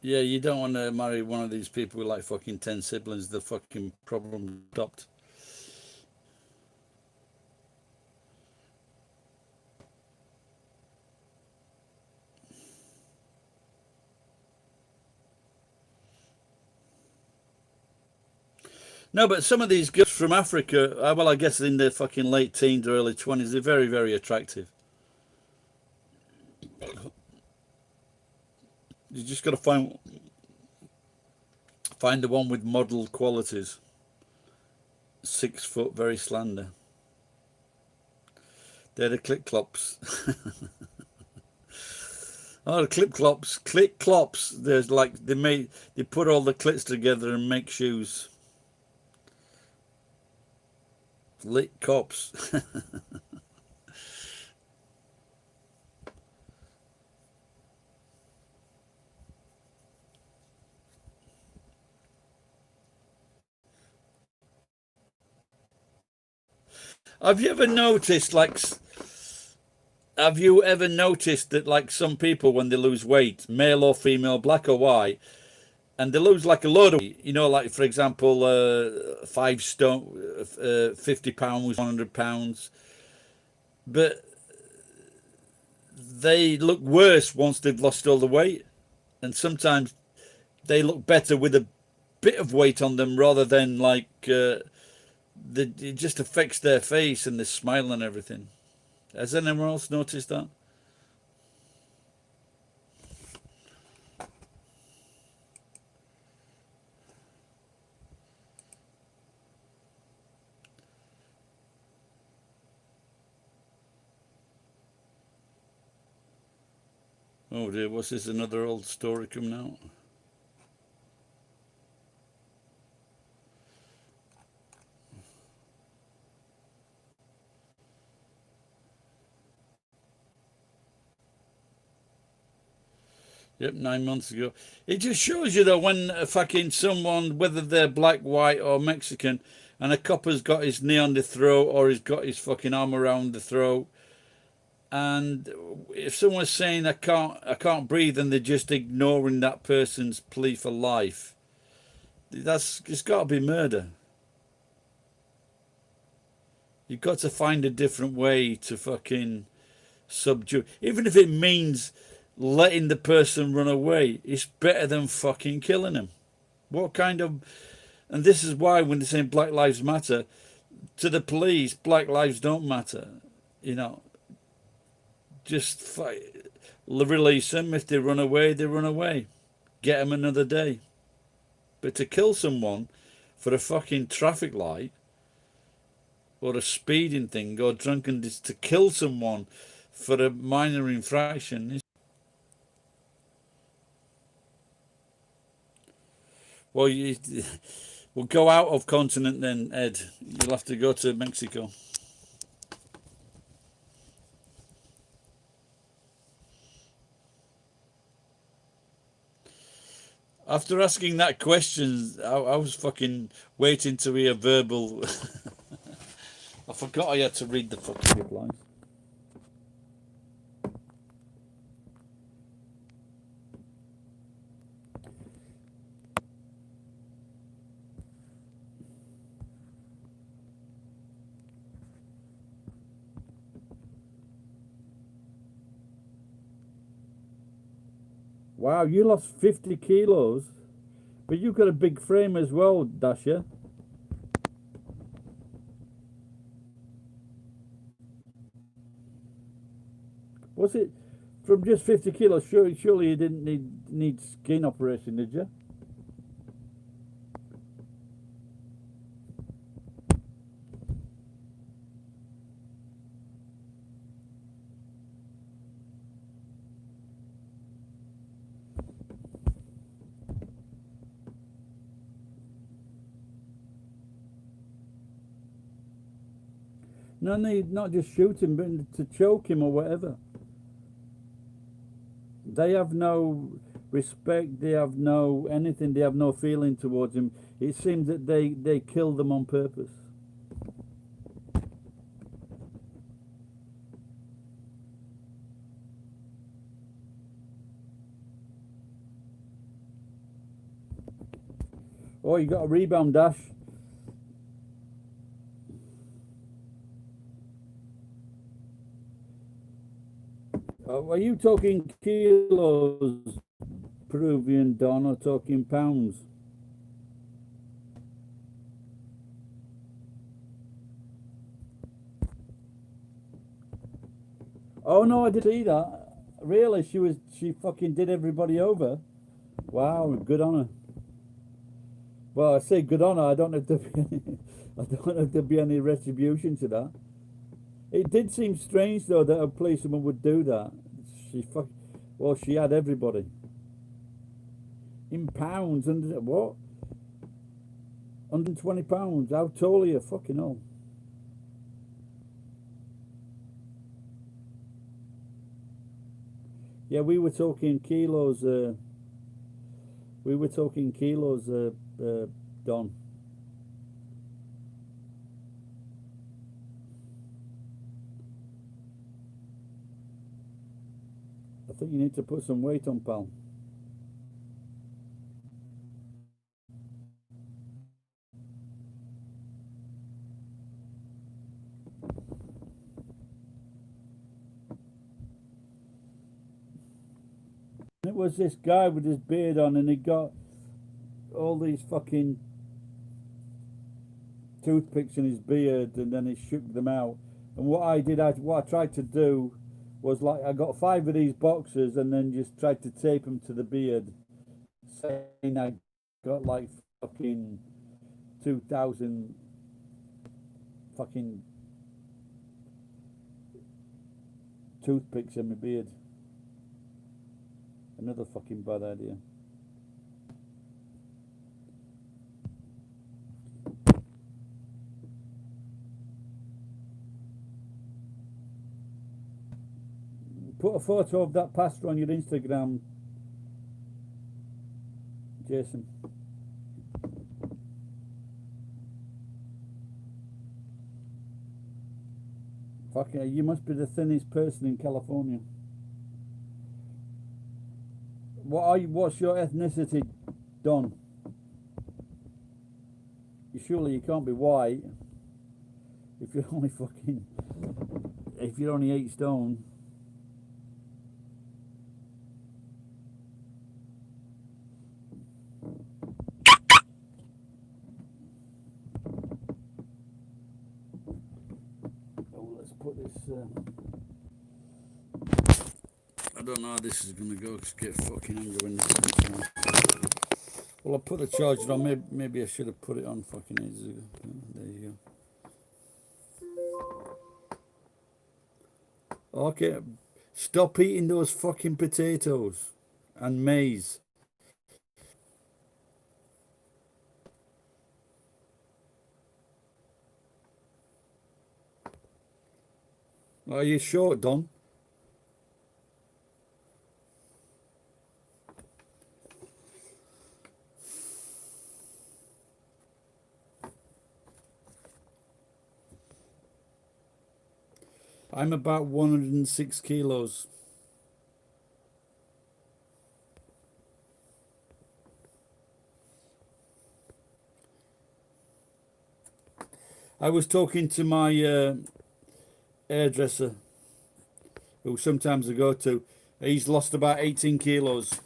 [SPEAKER 1] Yeah, you don't want to marry one of these people with like fucking 10 siblings. The fucking problem stopped. No, but some of these girls from Africa, well, I guess in their fucking late teens or early 20s, they're very, very attractive. You just got to find the one with model qualities. 6 foot, very slender. They're the clip clops. Oh, the clip clops. There's like they put all the clits together and make shoes. Lit cops. Have you ever noticed that like some people when they lose weight, male or female, black or white, and they lose like a load of weight, like for example, 5 stone, 50 pounds, 100 pounds, but they look worse once they've lost all the weight, and sometimes they look better with a bit of weight on them rather than like it just affects their face and their smile and everything. Has anyone else noticed that? Oh dear, what's this? Another old story coming out? Yep, 9 months ago. It just shows you that when fucking someone, whether they're black, white, or Mexican, and a copper's got his knee on the throat or he's got his fucking arm around the throat, and if someone's saying I can't breathe, and they're just ignoring that person's plea for life, it's got to be murder. You've got to find a different way to fucking subdue, even if it means letting the person run away. It's better than fucking killing him. What kind of... And this is why when they're saying Black Lives Matter, to the police, Black lives don't matter. Just fight, release them. If they run away, they run away. Get them another day. But to kill someone for a fucking traffic light or a speeding thing or drunkenness, to kill someone for a minor infraction. Well, we'll go out of continent then, Ed. You'll have to go to Mexico. After asking that question, I was fucking waiting to hear verbal. I forgot I had to read the fucking reply. Wow, you lost 50 kilos. But you've got a big frame as well, Dasha. Was it from just 50 kilos? Surely you didn't need skin operation, did you? No need, not just shoot him, but to choke him or whatever. They have no respect, they have no anything, they have no feeling towards him. It seems that they kill them on purpose. Oh, you got a rebound, Dash. Are you talking kilos, Peruvian Don, or talking pounds? Oh no, I didn't see that. Really, she fucking did everybody over. Wow, good on her. Well, I say good on her. I don't know if there be any, I don't know if there'd be any retribution to that. It did seem strange though that a policeman would do that. Well, she had everybody in pounds. And what? 120 pounds. How tall are you? Fucking hell. Yeah, we were talking kilos. We were talking kilos, Don. I think you need to put some weight on, pal. It was this guy with his beard on, and he got all these fucking toothpicks in his beard, and then he shook them out. And what I tried to do was, like, I got 5 of these boxes and then just tried to tape them to the beard, saying I got like fucking 2,000 fucking toothpicks in my beard. Another fucking bad idea. Put a photo of that pastor on your Instagram, Jason. Fucking, you must be the thinnest person in California. What's your ethnicity, Don? Surely you can't be white if you're only if you're only 8 stone. Oh, let's put this. I don't know how this is going to go, because get fucking angry when this. Well, I put the charger on. Maybe I should have put it on fucking ages ago. There you go. Okay, stop eating those fucking potatoes and maize. Are you short, Don? I'm about 106 kilos. I was talking to my hairdresser, who sometimes I go to. He's lost about 18 kilos.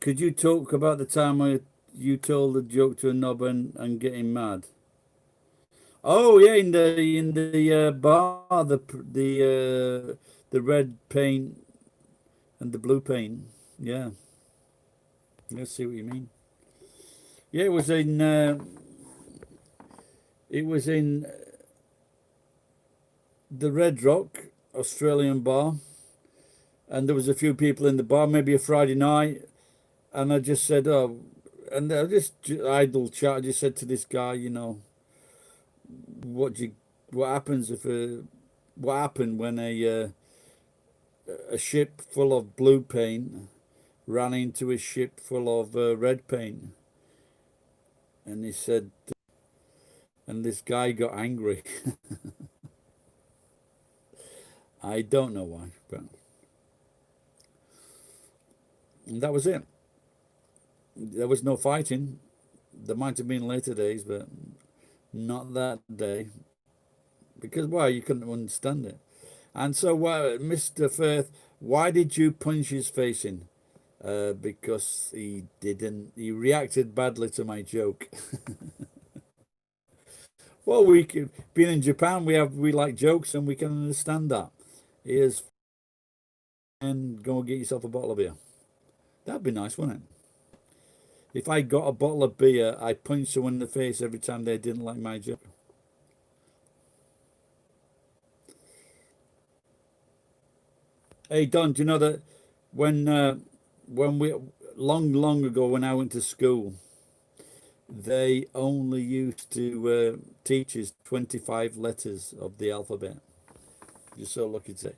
[SPEAKER 1] Could you talk about the time you told a joke to a knob and getting mad? Oh yeah, in the bar, the red paint and the blue paint. Yeah, let's see what you mean. Yeah, it was in the Red Rock Australian bar, and there was a few people in the bar, maybe a Friday night, and I just said, oh, and I just idle chat. I just said to this guy, you know, what happens if what happened when a ship full of blue paint ran into a ship full of red paint? And he said, and this guy got angry. I don't know why, but and that was it. There was no fighting. There might have been later days, but not that day. Because why? You couldn't understand it. And so, Mr. Firth, why did you punch his face in? Because he didn't. He reacted badly to my joke. Well, being in Japan, we like jokes, and we can understand that. Here's and go and get yourself a bottle of beer. That'd be nice, wouldn't it? If I got a bottle of beer, I punch someone in the face every time they didn't like my joke. Hey Don, do you know that when we long ago when I went to school, they only used to teach us 25 letters of the alphabet. You're so lucky to say.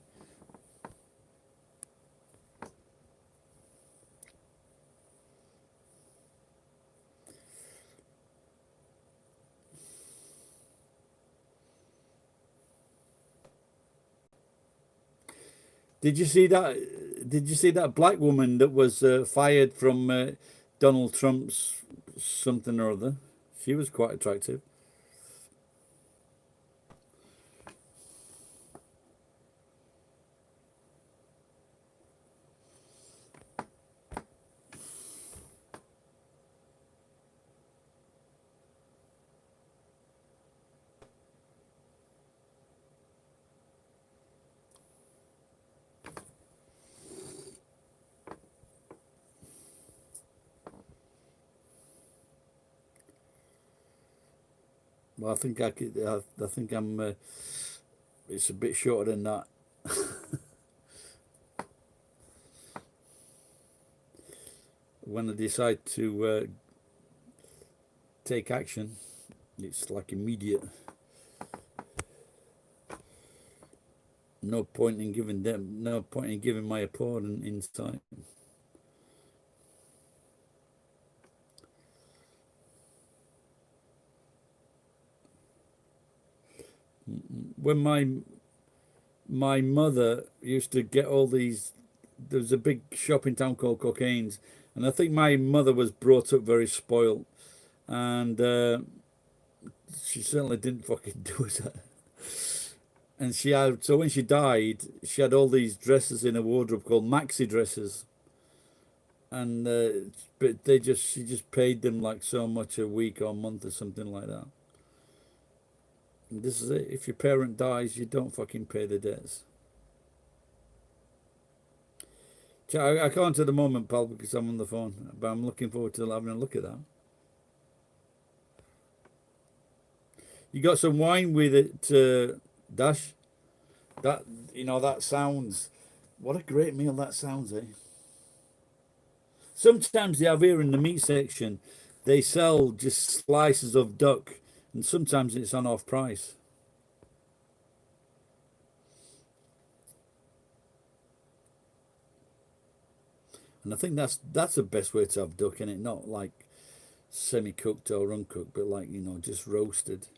[SPEAKER 1] Did you see that? Did you see that black woman that was fired from Donald Trump's something or other? She was quite attractive. Well, I think I could. I think I'm. It's a bit shorter than that. When I decide to take action, it's like immediate. No point in giving them. No point in giving my opponent insight. When my mother used to get all these, there was a big shop in town called Cocaine's, and I think my mother was brought up very spoiled, and she certainly didn't fucking do it. And she had, so when she died, she had all these dresses in a wardrobe called maxi dresses, and but she just paid them like so much a week or month or something like that. And this is it. If your parent dies, you don't fucking pay the debts. I can't at the moment, pal, because I'm on the phone, but I'm looking forward to having a look at that. You got some wine with it, Dash? That, you know, that sounds, what a great meal that sounds, eh? Sometimes they have here in the meat section, they sell just slices of duck, and sometimes it's on off price. And I think that's the best way to have duck in it, not like semi-cooked or uncooked, but like, you know, just roasted.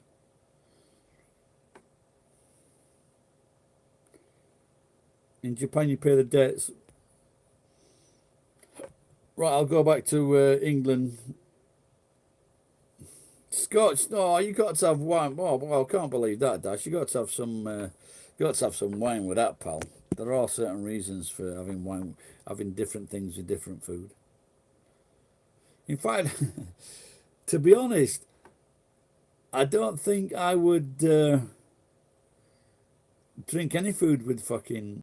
[SPEAKER 1] In Japan, you pay the debts. Right, I'll go back to England. Scotch? No, you got to have wine. Well, I can't believe that, Dash. You got to have some. Wine with that, pal. There are certain reasons for having wine, having different things with different food. In fact, to be honest, I don't think I would drink any food with fucking.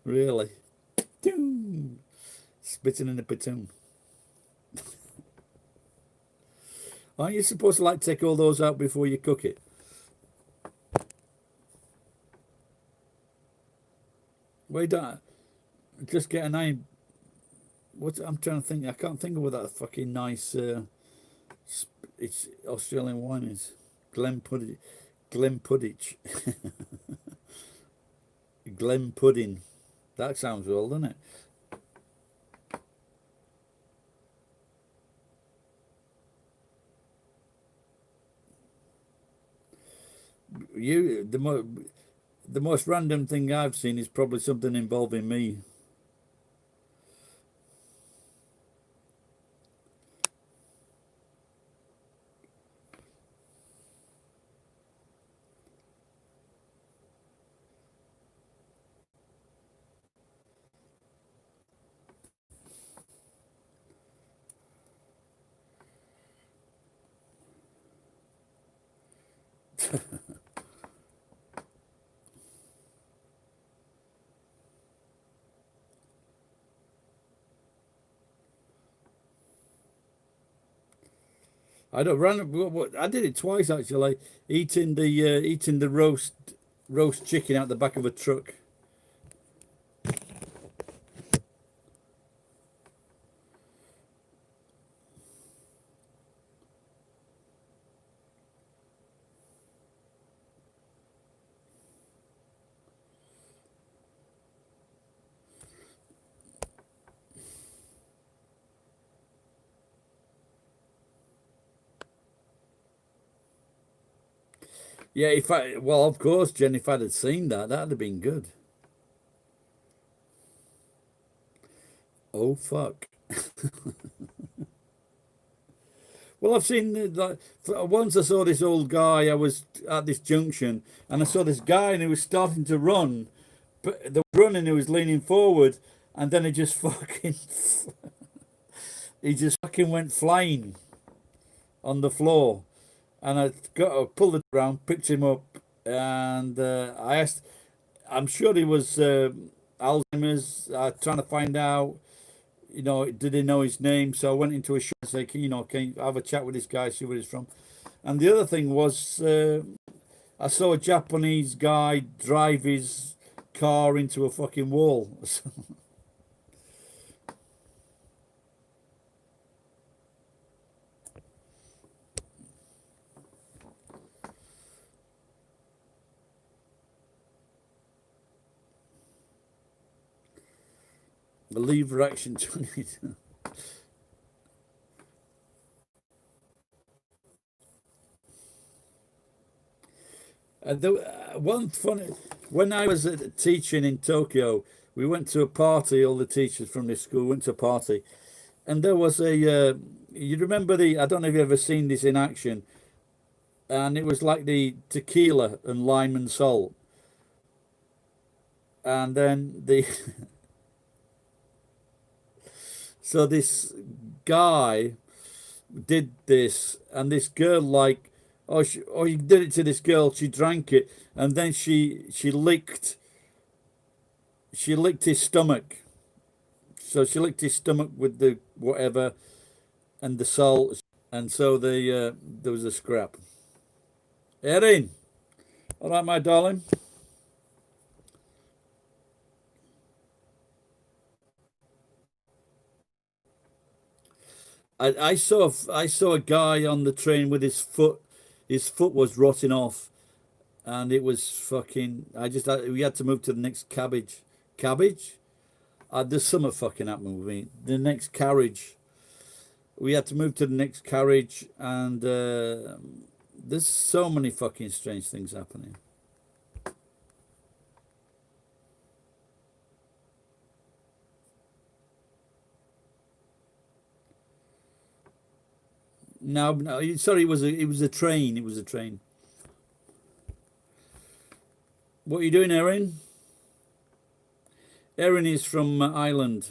[SPEAKER 1] Really. Spitting in a platoon. Aren't you supposed to like take all those out before you cook it? Well, you don't. Just get a name. What I'm trying to think. I can't think of what that fucking nice. It's Australian wine is. Glenpuddich. Glenpuddich. Glenpudding. That sounds well, doesn't it? The most random thing I've seen is probably something involving me. I don't run. I did it twice actually. Eating the roast chicken out the back of a truck. Yeah, well, of course, Jen, if I'd have seen that, that'd have been good. Oh, fuck. Well, I've seen, once I saw this old guy, I was at this junction, and I saw this guy, and he was starting to run, but the running, he was leaning forward, and then he just fucking, he just fucking went flying on the floor. And I pulled it around, picked him up, and I asked. I'm sure he was Alzheimer's. Trying to find out, did he know his name? So I went into a shop and said, can you have a chat with this guy, see where he's from? And the other thing was, I saw a Japanese guy drive his car into a fucking wall. The lever action 20. One funny, when I was teaching in Tokyo, we went to a party. All the teachers from this school went to a party, and there was a. You remember I don't know if you've ever seen this in action, and it was like the tequila and lime and salt, and then the. So this guy did this, and this girl he did it to this girl. She drank it, and then she licked his stomach. So she licked his stomach with the whatever, and the salt, and so there was a scrap. Erin, all right, my darling. I saw a guy on the train with his foot was rotting off, and it was fucking. We had to move to the next cabbage. There's some fucking happening with me. The next carriage. We had to move to the next carriage, and there's so many fucking strange things happening. No, sorry, it was a train. It was a train. What are you doing, Erin? Erin is from Ireland.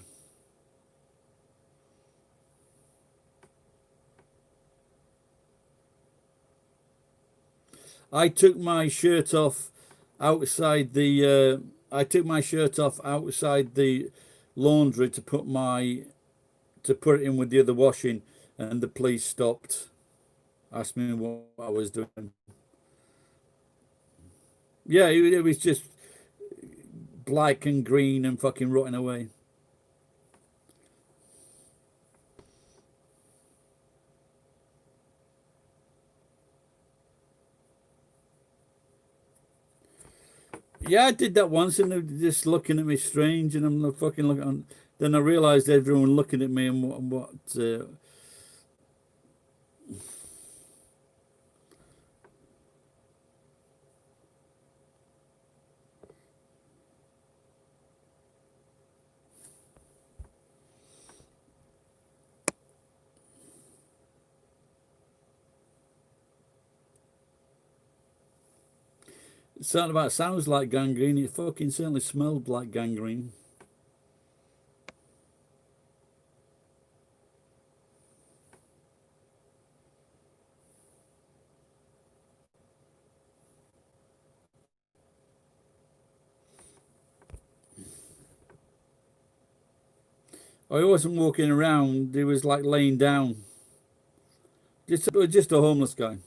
[SPEAKER 1] I took my shirt off outside the. I took my shirt off outside the laundry to put it in with the other washing, and the police stopped, asked me what I was doing. Yeah, it was just black and green and fucking rotting away. Yeah, I did that once, and they were just looking at me strange, and I'm fucking looking. Then I realised everyone looking at me and what something about sounds like gangrene. It fucking certainly smelled like gangrene. I wasn't walking around. He was like laying down. Just a homeless guy.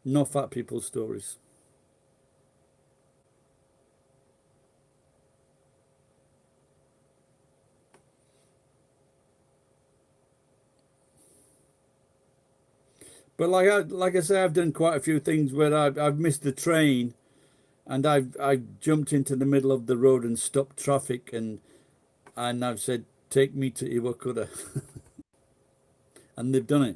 [SPEAKER 1] No fat people stories. But like I say, I've done quite a few things where I've missed the train, and I've jumped into the middle of the road and stopped traffic, and I've said, take me to Iwakura. And they've done it.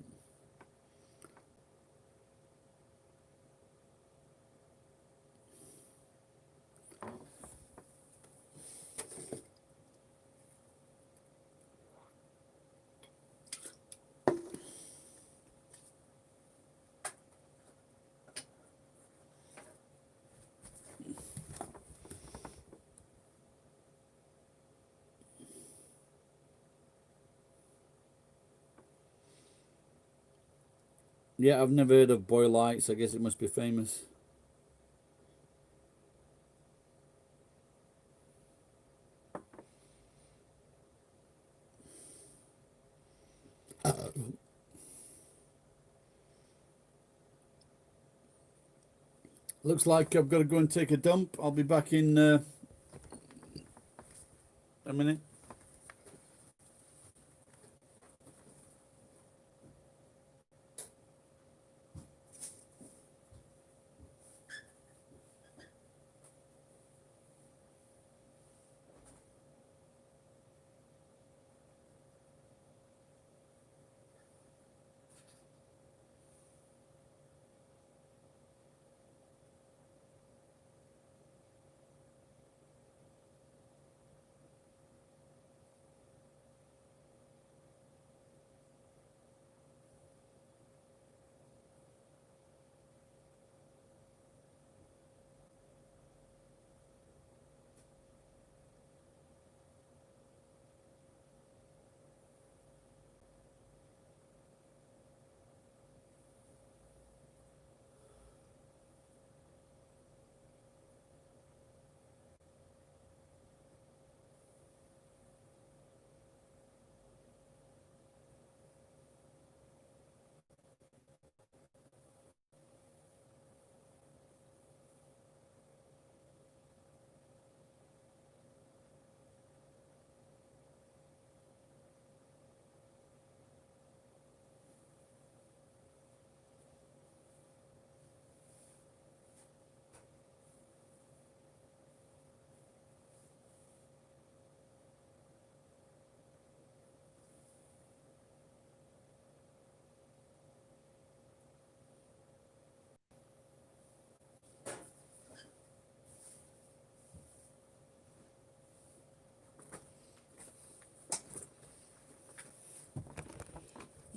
[SPEAKER 1] Yeah, I've never heard of Boy Lights. I guess it must be famous. Looks like I've got to go and take a dump. I'll be back in a minute.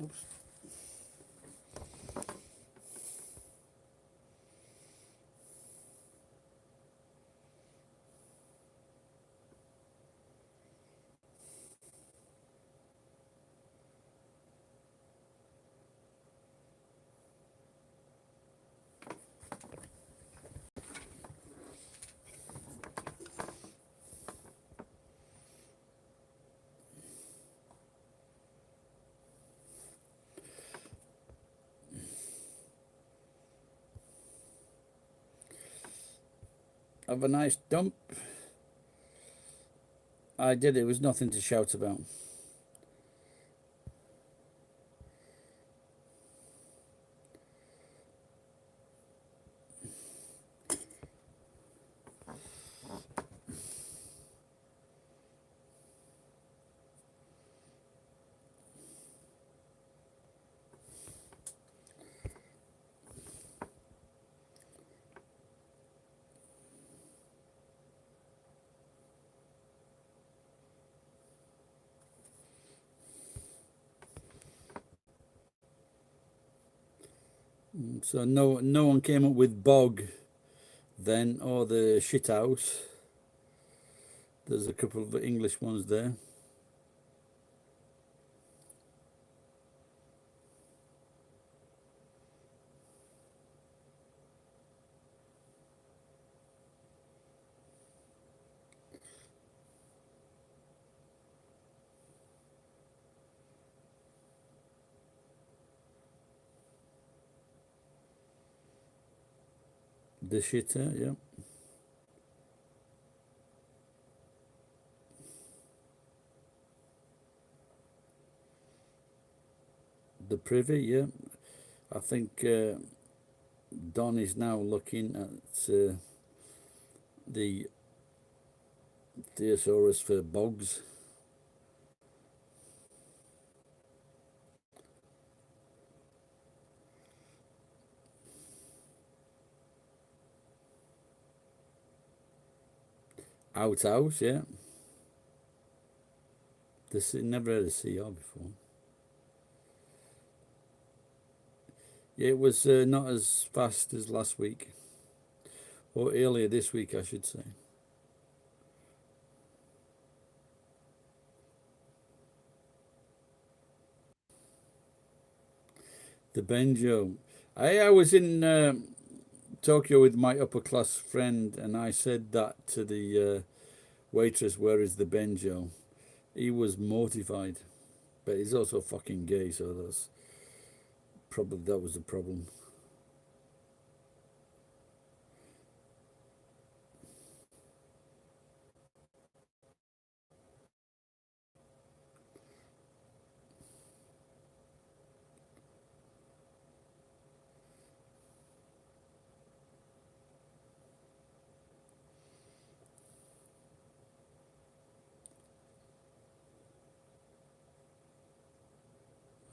[SPEAKER 1] Oops. Have a nice dump. I did. It was nothing to shout about. So no one came up with bog then, or the shit house. There's a couple of English ones there. The shitter, yeah. The privy, yeah. I think Don is now looking at the thesaurus for bogs. Outhouse, yeah. This never had a CR before. Yeah, it was not as fast as last week, or earlier this week, I should say. The banjo. I was in Tokyo with my upper class friend, and I said that to the waitress, "Where is the banjo?" He was mortified, but he's also fucking gay, so that was the problem.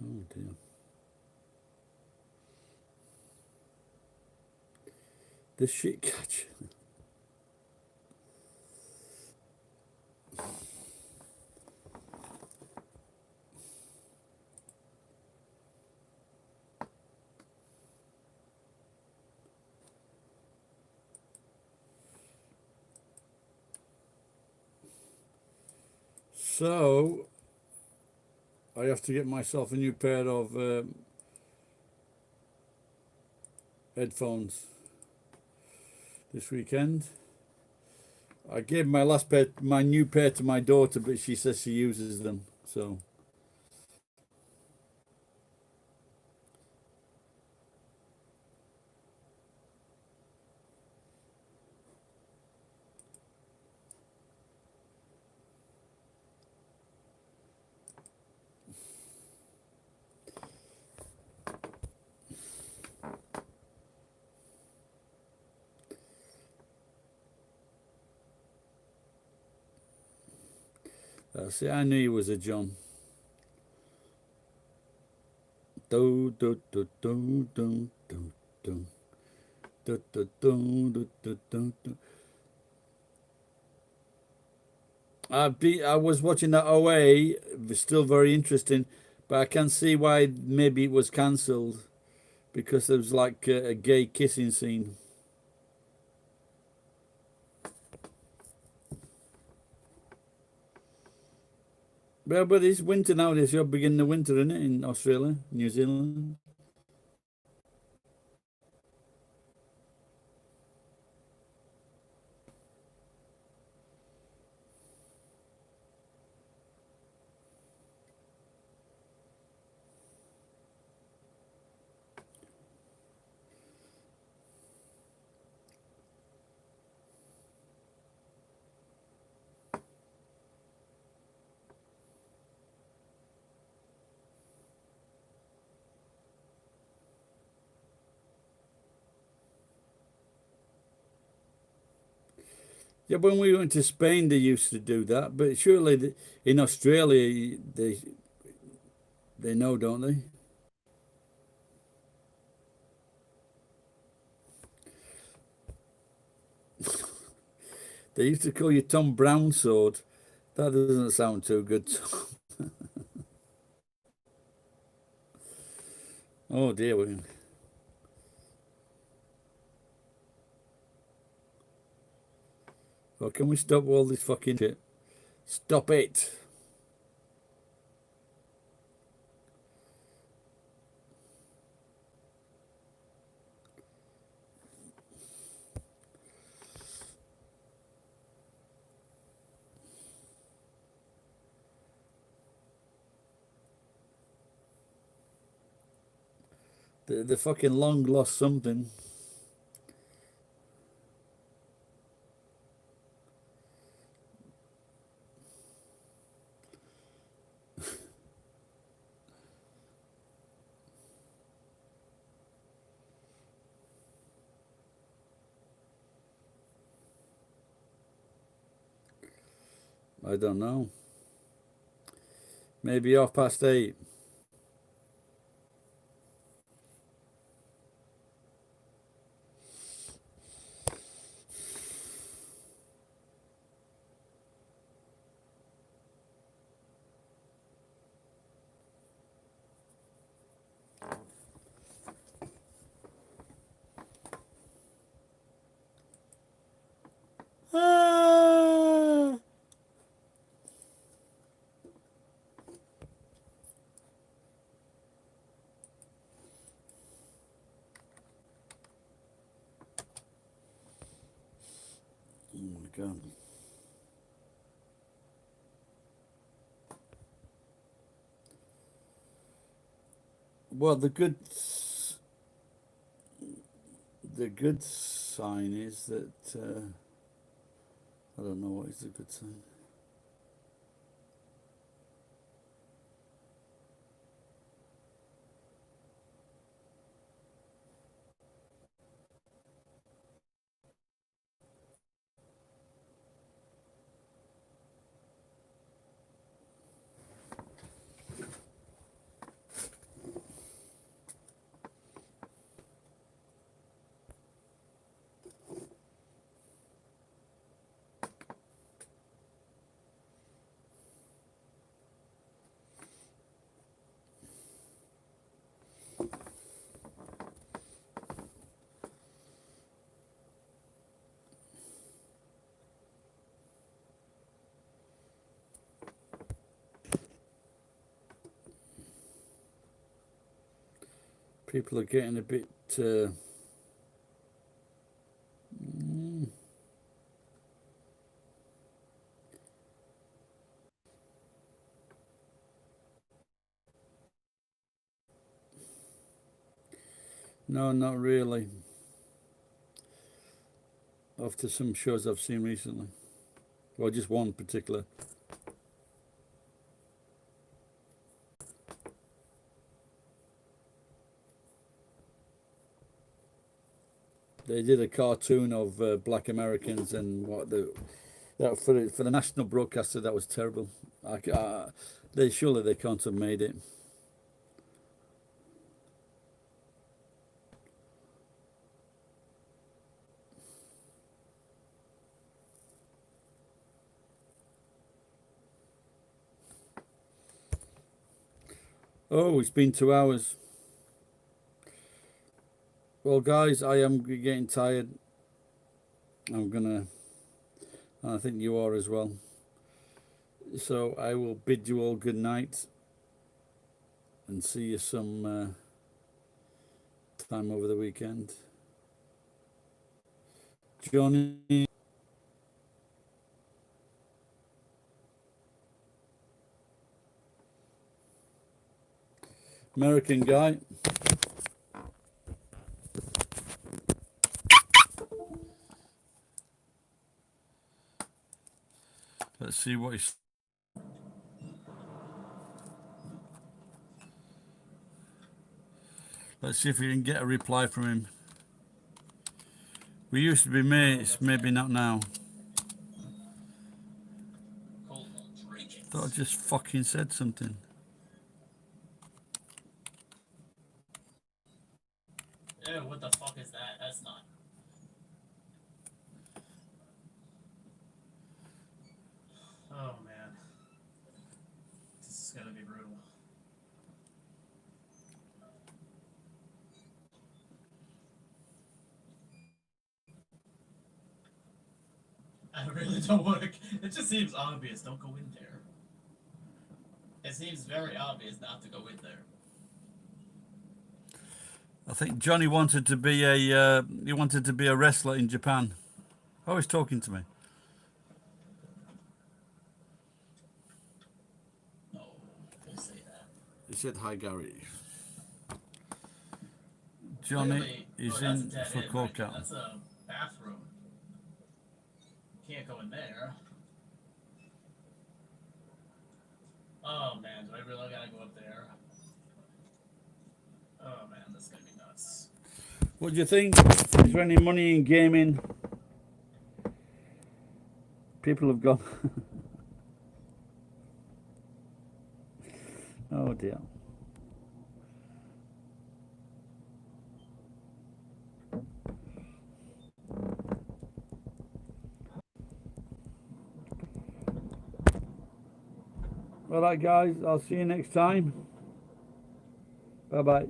[SPEAKER 1] Oh dear. The shit catch. So I have to get myself a new pair of headphones this weekend. I gave my new pair to my daughter, but she says she uses them, so. See, I knew he was a John. Do do do do do do do do do do do do do. I was watching that OA, still very interesting, But I can see why maybe it was cancelled because there was like a gay kissing scene. Well, but it's winter nowadays. You're beginning the winter, isn't it, in Australia, New Zealand? Yeah, when we went to Spain, they used to do that. But surely in Australia, they know, don't they? They used to call you Tom Brown Sword. That doesn't sound too good. Oh dear. Well, can we stop all this fucking shit? Stop it. The fucking long lost something. I don't know. Maybe 8:30. Ah! Oh my God. Well, the good sign is that I don't know what is the good sign. People are getting a bit. No, not really. After some shows I've seen recently. Well, just one particular. They did a cartoon of black Americans and what that for the national broadcaster that was terrible. Surely they can't have made it. Oh, it's been 2 hours. Well, guys, I am getting tired. I think you are as well. So I will bid you all good night and see you some time over the weekend. Johnny. American guy. Let's see what he's. Let's see if we can get a reply from him. We used to be mates, maybe not now. Thought I just fucking said something.
[SPEAKER 8] Ew, what the fuck is that? That's not. Oh man. This is gonna be brutal. I really don't want to. It just seems obvious. Don't go in there. It seems very obvious not to go in there.
[SPEAKER 1] I think Johnny wanted to be a wrestler in Japan. Oh, he's talking to me.
[SPEAKER 8] No, don't say that.
[SPEAKER 1] He said hi, Gary. Johnny
[SPEAKER 8] Clearly,
[SPEAKER 1] is
[SPEAKER 8] that's a
[SPEAKER 1] in
[SPEAKER 8] dead
[SPEAKER 1] for
[SPEAKER 8] end right
[SPEAKER 1] court
[SPEAKER 8] there.
[SPEAKER 1] out.
[SPEAKER 8] That's a bathroom. Can't go in there. Oh man, do I really gotta go up there? Oh man, this is gonna be nuts.
[SPEAKER 1] What do you think? Is there any money in gaming? People have gone. Oh dear. All right, guys, I'll see you next time. Bye bye.